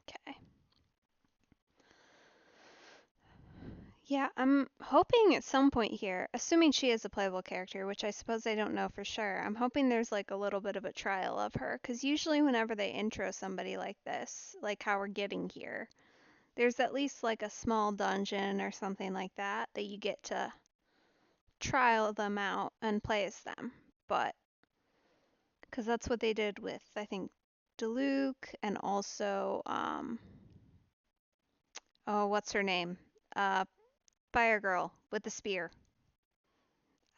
Okay. Yeah, I'm hoping at some point here, assuming she is a playable character, which I suppose I don't know for sure, I'm hoping there's like a little bit of a trial of her, because usually whenever they intro somebody like this, like how we're getting here, there's at least like a small dungeon or something like that that you get to trial them out and play as them. But, because that's what they did with, I think, Diluc and also, oh, what's her name? Uh, Fire Girl with the spear.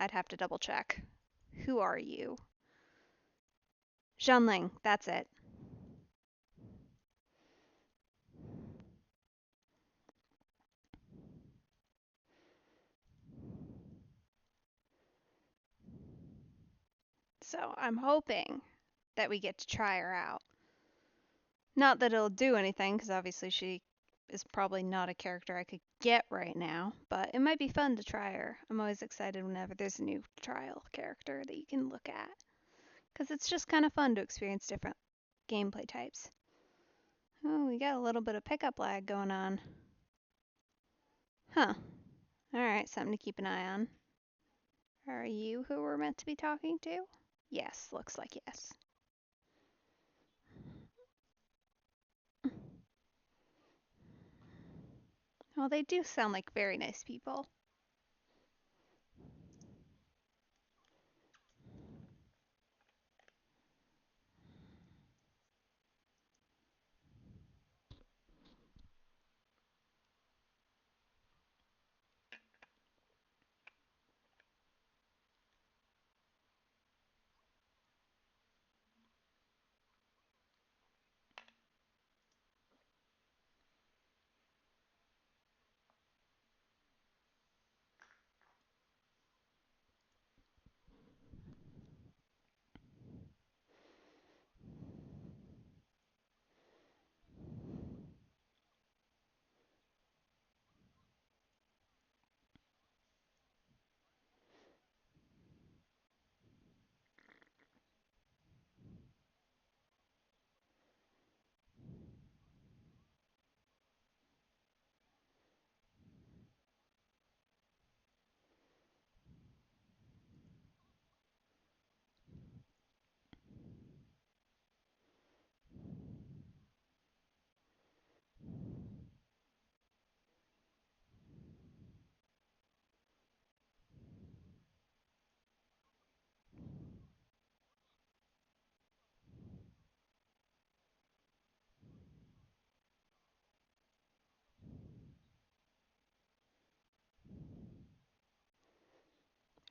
I'd have to double check. Who are you? Zhenling, that's it. So I'm hoping that we get to try her out. Not that it'll do anything, because obviously she is probably not a character I could get right now, but it might be fun to try her. I'm always excited whenever there's a new trial character that you can look at, because it's just kind of fun to experience different gameplay types. Oh, we got a little bit of pickup lag going on. Huh. Alright, something to keep an eye on. Are you who we're meant to be talking to? Yes, looks like yes. Well, they do sound like very nice people.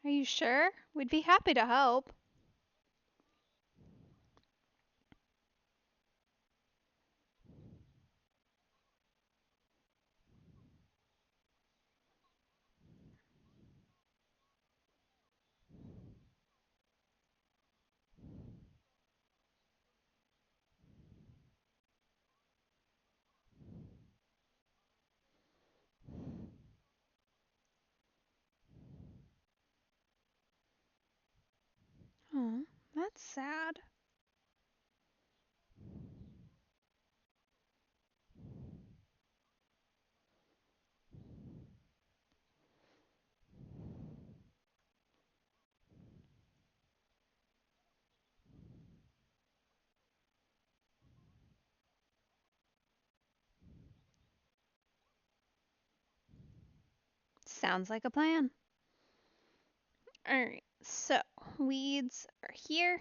Are you sure? We'd be happy to help. Oh, that's sad. Sounds like a plan. Alright, so weeds are here.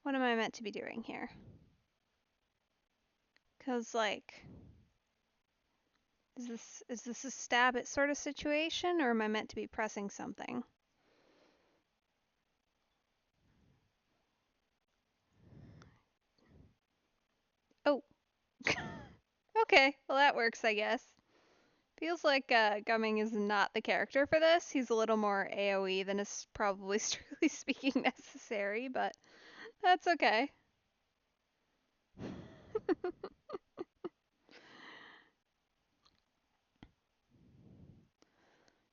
What am I meant to be doing here? Cause like, is this a stab it sort of situation, or am I meant to be pressing something? Oh, okay. Well, that works, I guess. Feels like Gumming is not the character for this. He's a little more AoE than is probably strictly speaking necessary, but that's okay.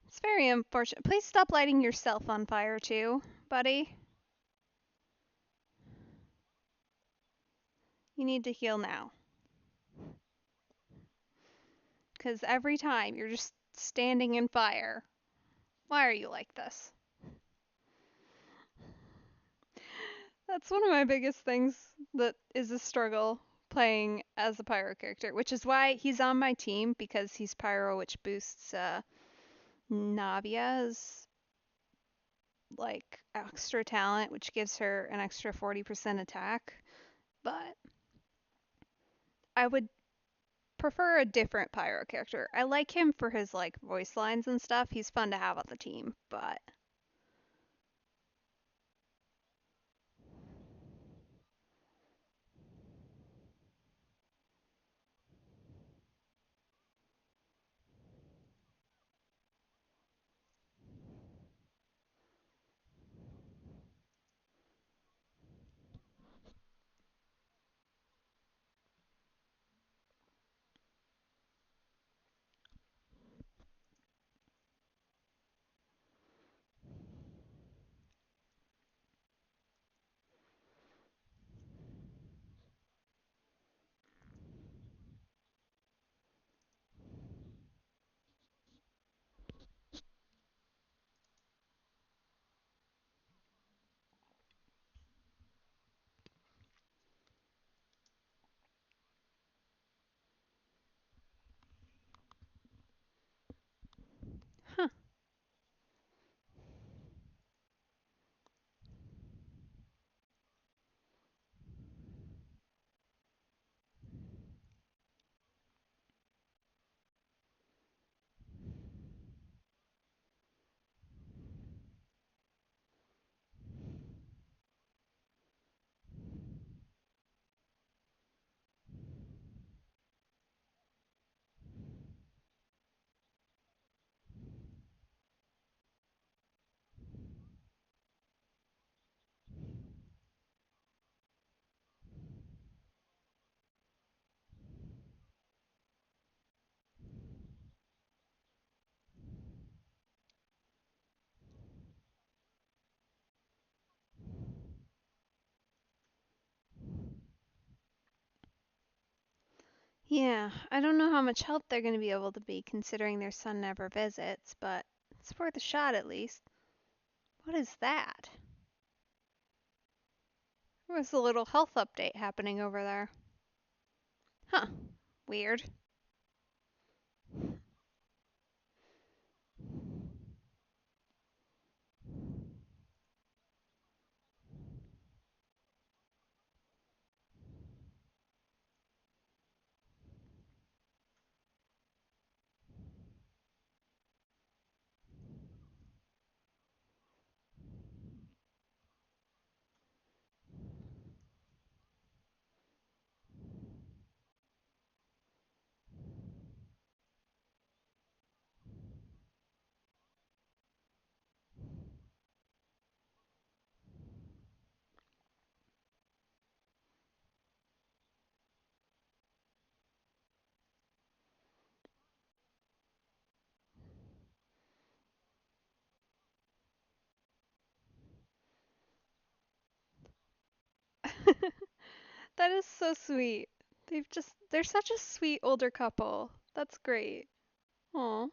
It's very unfortunate. Please stop lighting yourself on fire too, buddy. You need to heal now. Because every time you're just standing in fire. Why are you like this? That's one of my biggest things that is a struggle playing as a pyro character, which is why he's on my team, because he's pyro, which boosts Navia's like extra talent, which gives her an extra 40% attack. But I would prefer a different pyro character. I like him for his like voice lines and stuff. He's fun to have on the team, but Yeah, I don't know how much help they're going to be able to be considering their son never visits, but it's worth a shot at least. What is that? There was a little health update happening over there. Huh, weird. That is so sweet. They're such a sweet older couple. That's great. Aw.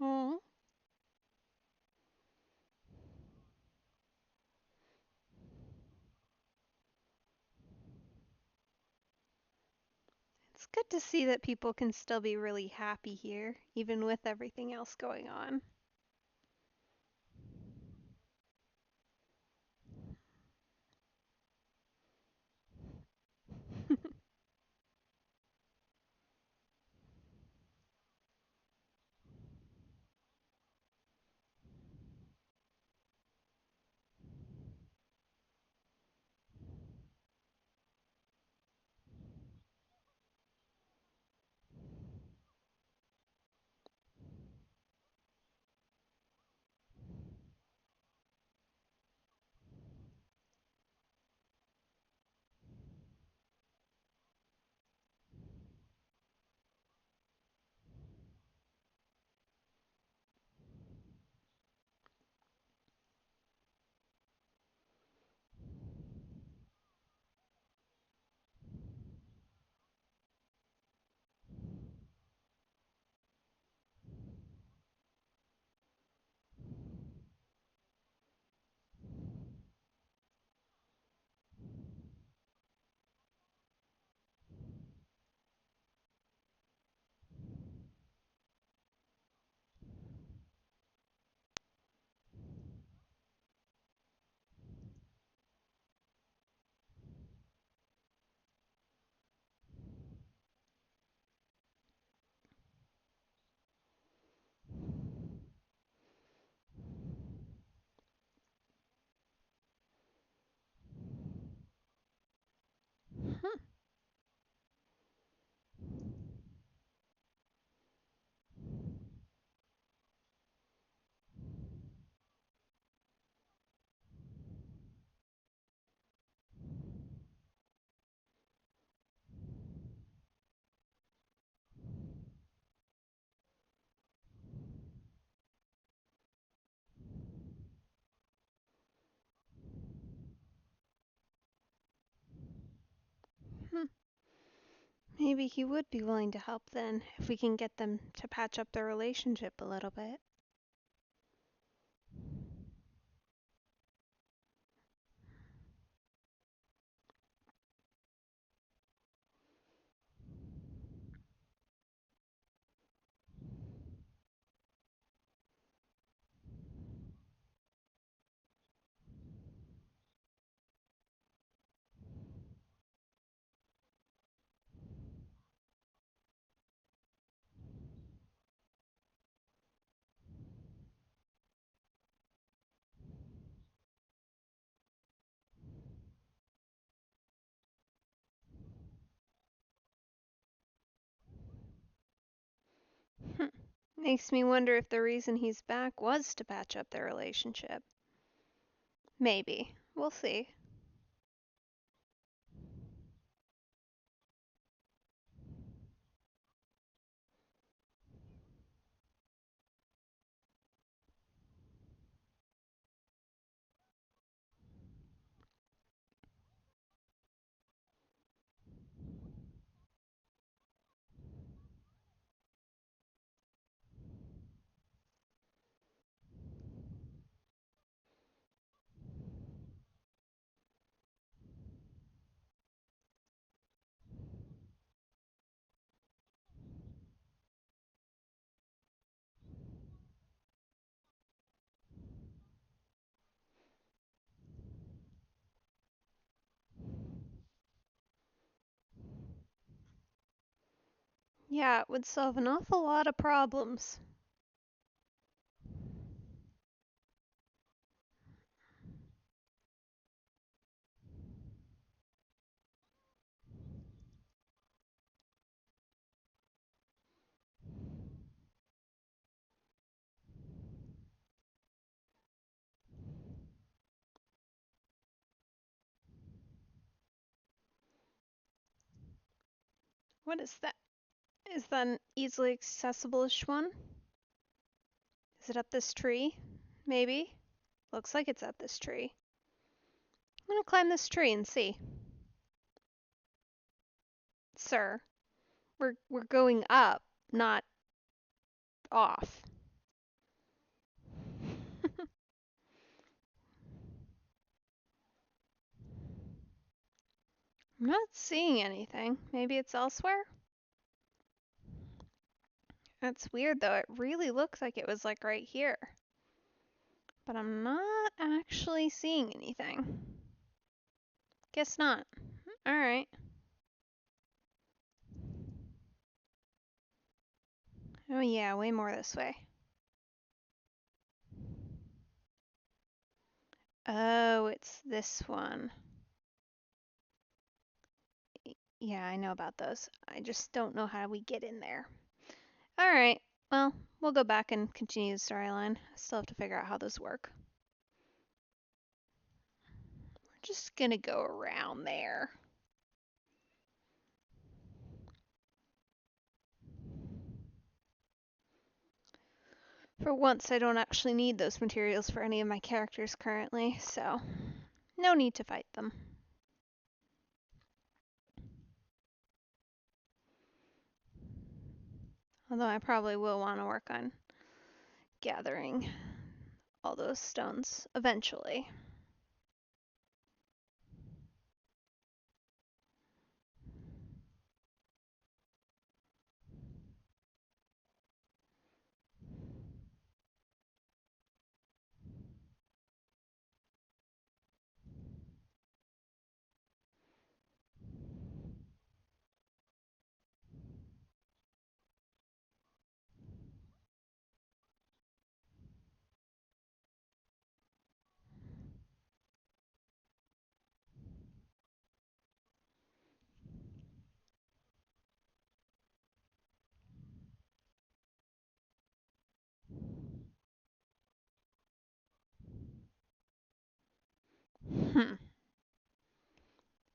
Aw. It's good to see that people can still be really happy here, even with everything else going on. Hmm. Maybe he would be willing to help then, if we can get them to patch up their relationship a little bit. Makes me wonder if the reason he's back was to patch up their relationship. Maybe. We'll see. Yeah, it would solve an awful lot of problems. What is that? Is that an easily accessible-ish one? Is it up this tree? Maybe? Looks like it's up this tree. I'm gonna climb this tree and see. Sir, we're going up, not off. I'm not seeing anything. Maybe it's elsewhere? That's weird though. It really looks like it was like right here. But I'm not actually seeing anything. Guess not. Alright. Oh yeah, way more this way. Oh, it's this one. Yeah, I know about those. I just don't know how we get in there. Alright, well, we'll go back and continue the storyline. I still have to figure out how those work. We're just gonna go around there. For once, I don't actually need those materials for any of my characters currently, so no need to fight them. Although I probably will want to work on gathering all those stones eventually.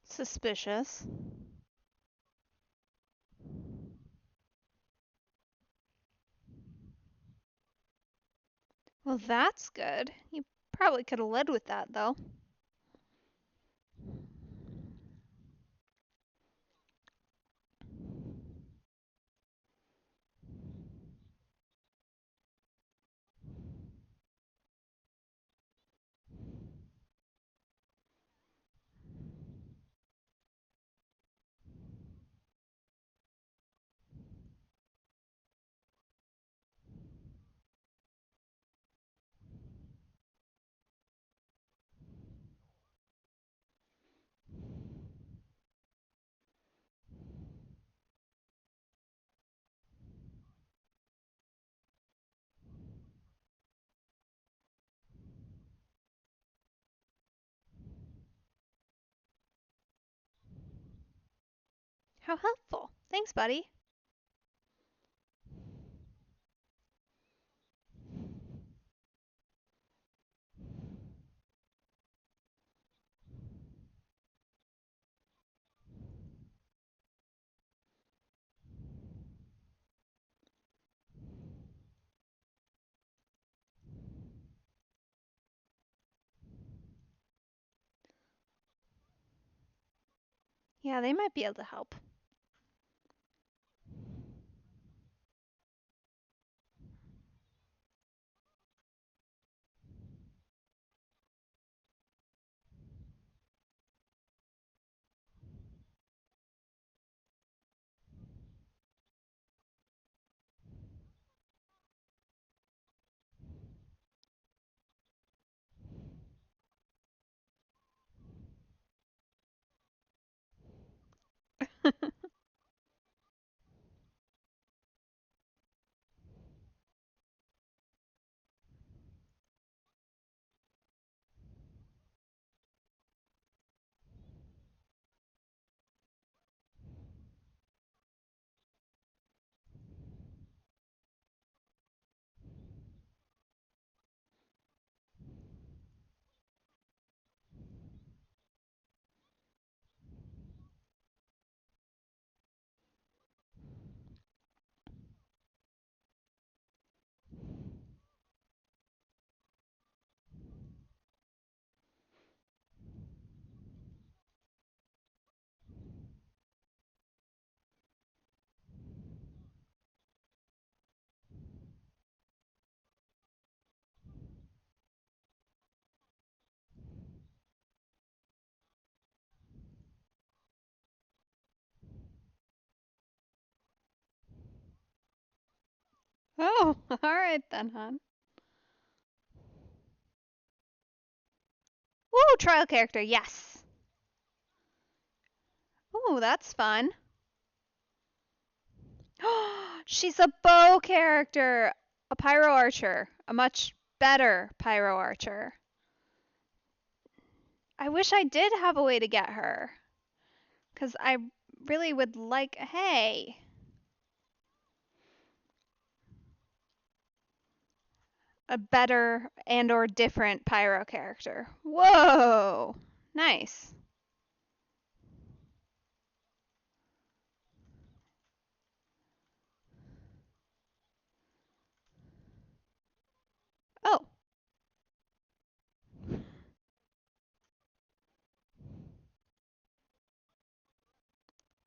Suspicious. Well, that's good. You probably could have led with that, though. How helpful. Thanks, buddy. Yeah, they might be able to help. Oh, all right then, hon. Woo, trial character, yes. Ooh, that's fun. She's a bow character, a pyro archer, a much better pyro archer. I wish I did have a way to get her, because I really would like. Hey, a better and or different pyro character. Whoa, nice. Oh,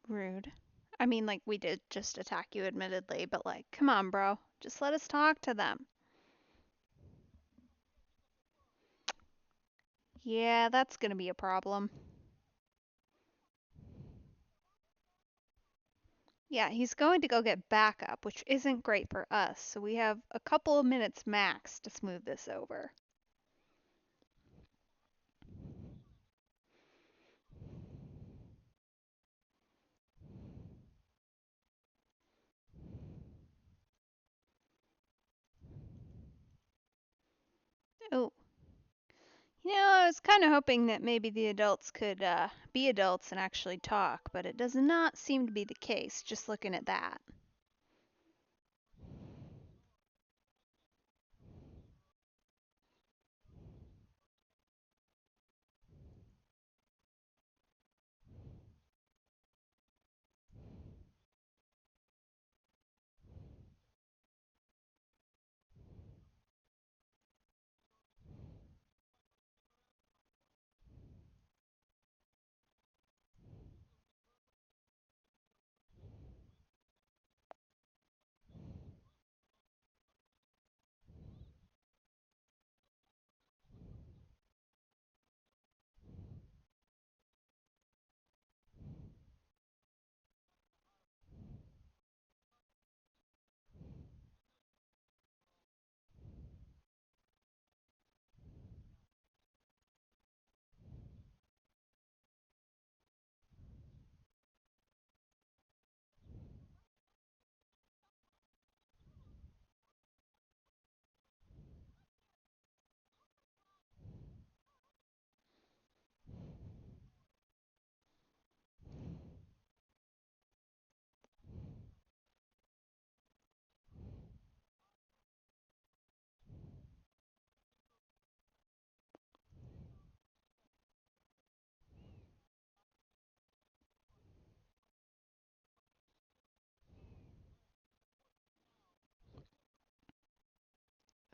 rude. I mean, like, we did just attack you, admittedly, but like, come on, bro. Just let us talk to them. Yeah, that's gonna be a problem. Yeah, he's going to go get backup, which isn't great for us, so we have a couple of minutes max to smooth this over. Oh, I was kind of hoping that maybe the adults could be adults and actually talk, but it does not seem to be the case, just looking at that.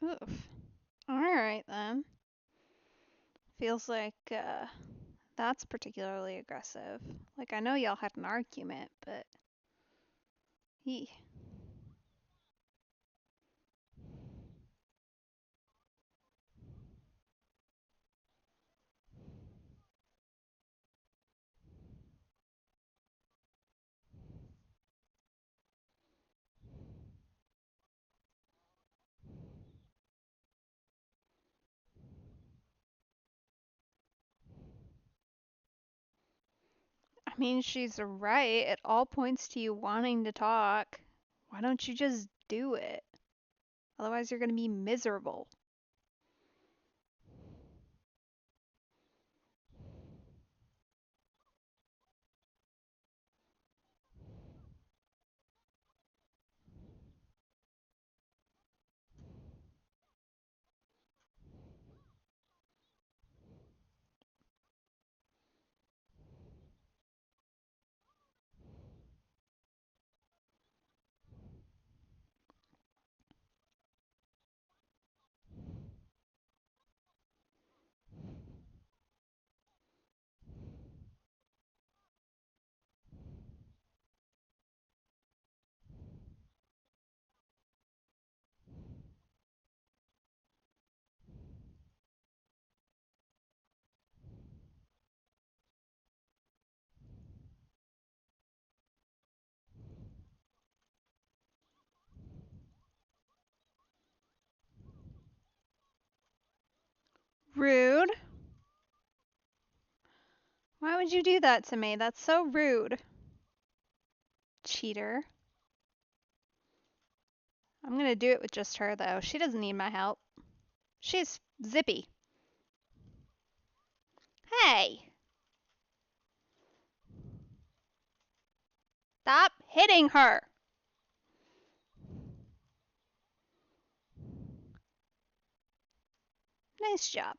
Oof. All right then. Feels like That's particularly aggressive. Like, I know y'all had an argument, but he. I mean, she's right. It all points to you wanting to talk. Why don't you just do it? Otherwise, you're gonna be miserable. Rude. Why would you do that to me? That's so rude. Cheater. I'm gonna do it with just her, though. She doesn't need my help. She's zippy. Hey! Stop hitting her! Nice job.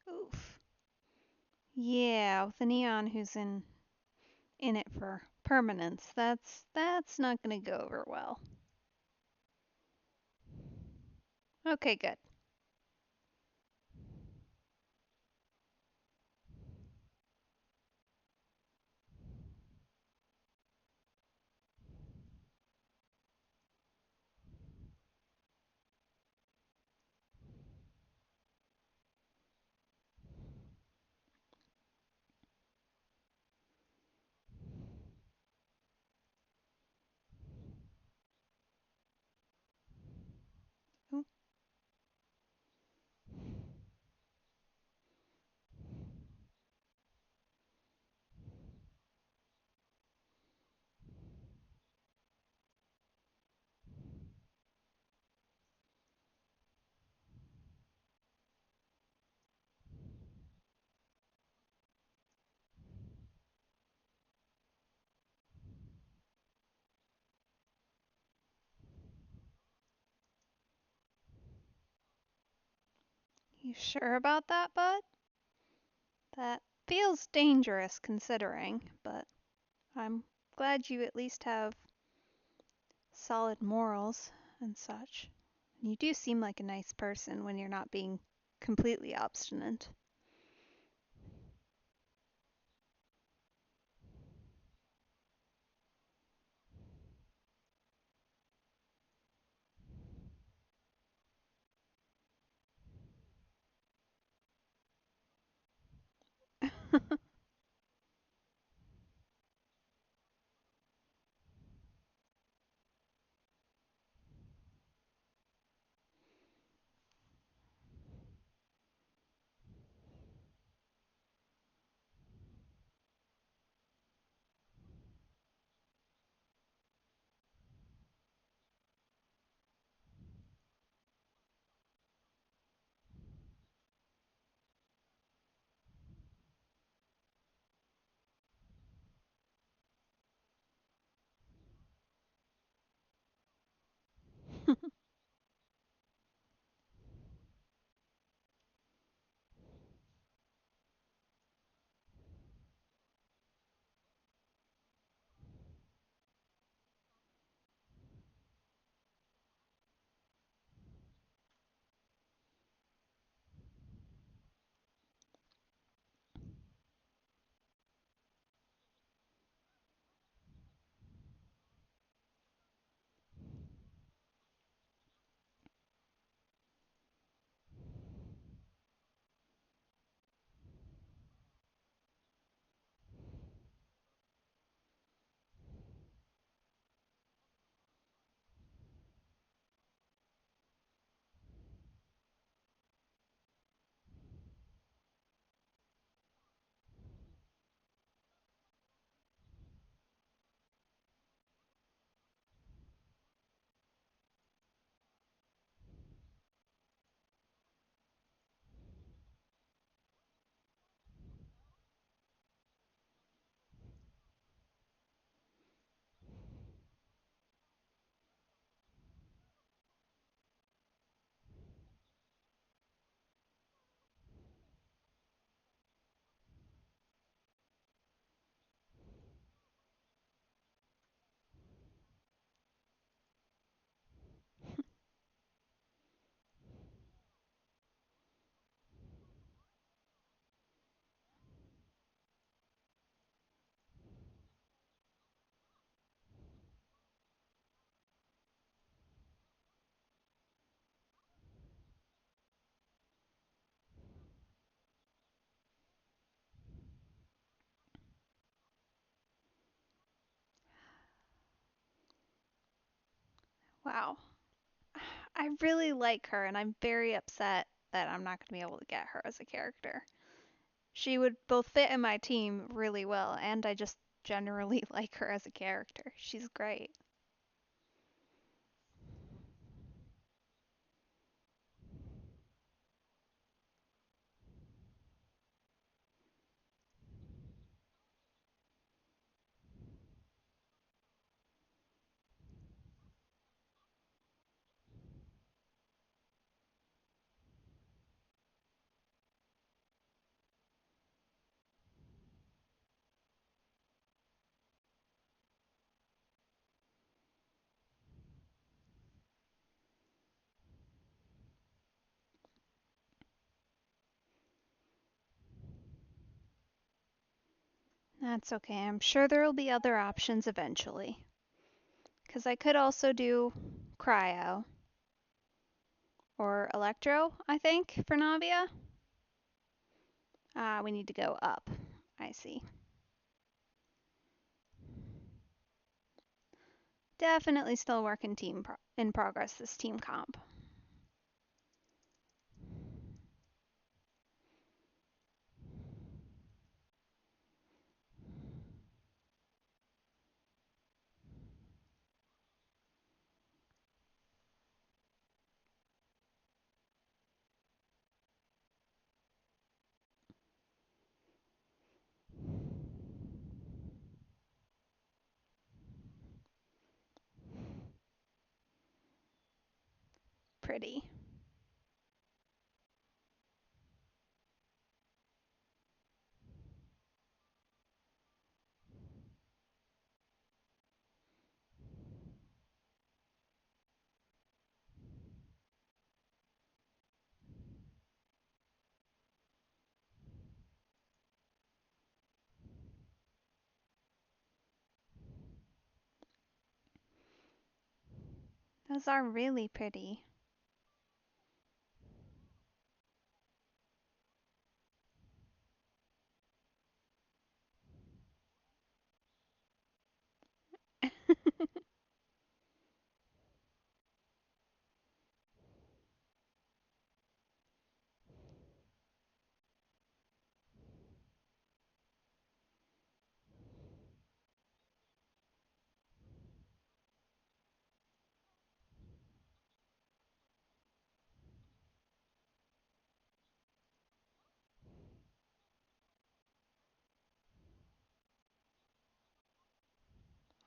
Oof. Yeah, with the neon who's in it for permanence, that's not gonna go over well. Okay, good. Ooh. You sure about that, bud? That feels dangerous considering, but I'm glad you at least have solid morals and such. You do seem like a nice person when you're not being completely obstinate. Wow. I really like her, and I'm very upset that I'm not going to be able to get her as a character. She would both fit in my team really well, and I just generally like her as a character. She's great. That's okay. I'm sure there will be other options eventually. Because I could also do Cryo or Electro, I think, for Navia. We need to go up. I see. Definitely still working in progress this team comp. Pretty. Those are really pretty.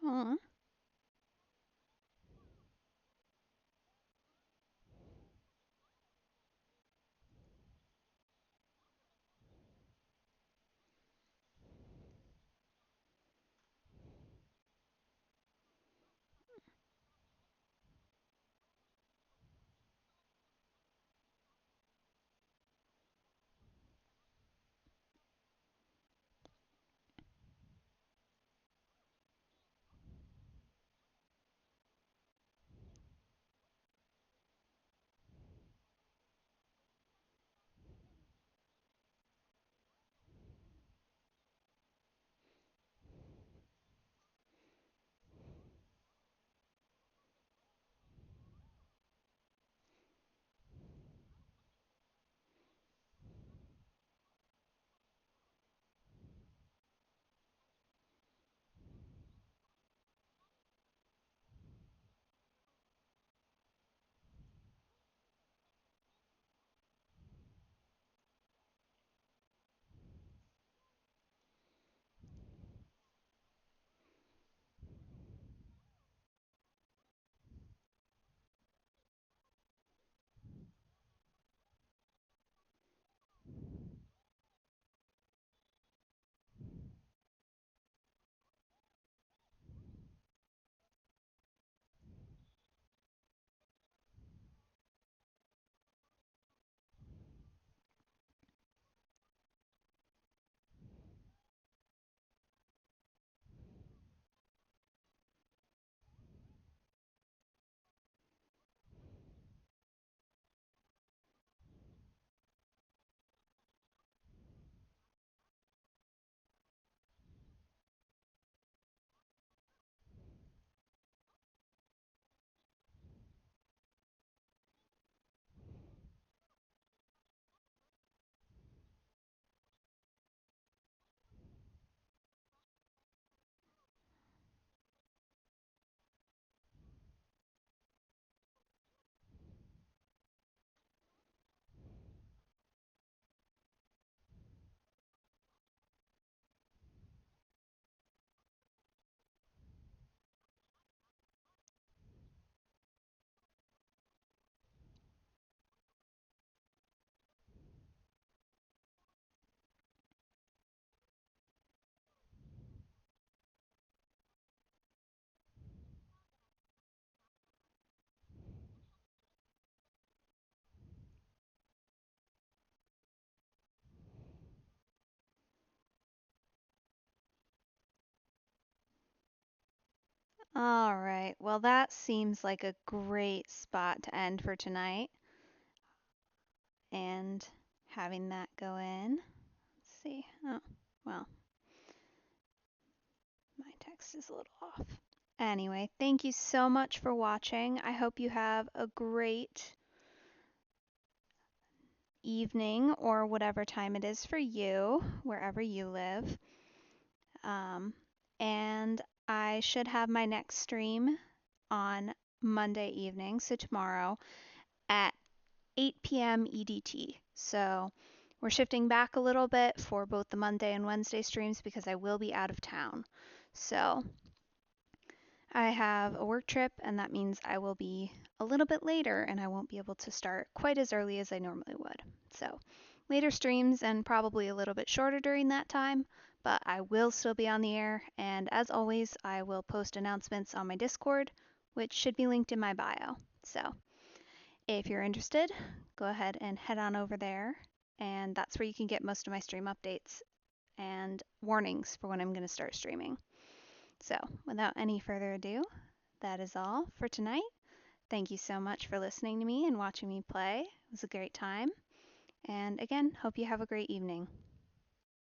Aw. All right. Well, that seems like a great spot to end for tonight. And having that go in. Let's see. Oh, well, my text is a little off. Anyway, thank you so much for watching. I hope you have a great evening or whatever time it is for you, wherever you live. Um, and I should have my next stream on Monday evening, so tomorrow at 8 p.m. EDT. So we're shifting back a little bit for both the Monday and Wednesday streams because I will be out of town. So I have a work trip, and that means I will be a little bit later and I won't be able to start quite as early as I normally would. So later streams and probably a little bit shorter during that time, but I will still be on the air. And as always, I will post announcements on my Discord, which should be linked in my bio. So if you're interested, go ahead and head on over there. And that's where you can get most of my stream updates and warnings for when I'm going to start streaming. So, without any further ado, that is all for tonight. Thank you so much for listening to me and watching me play. It was a great time. And again, hope you have a great evening.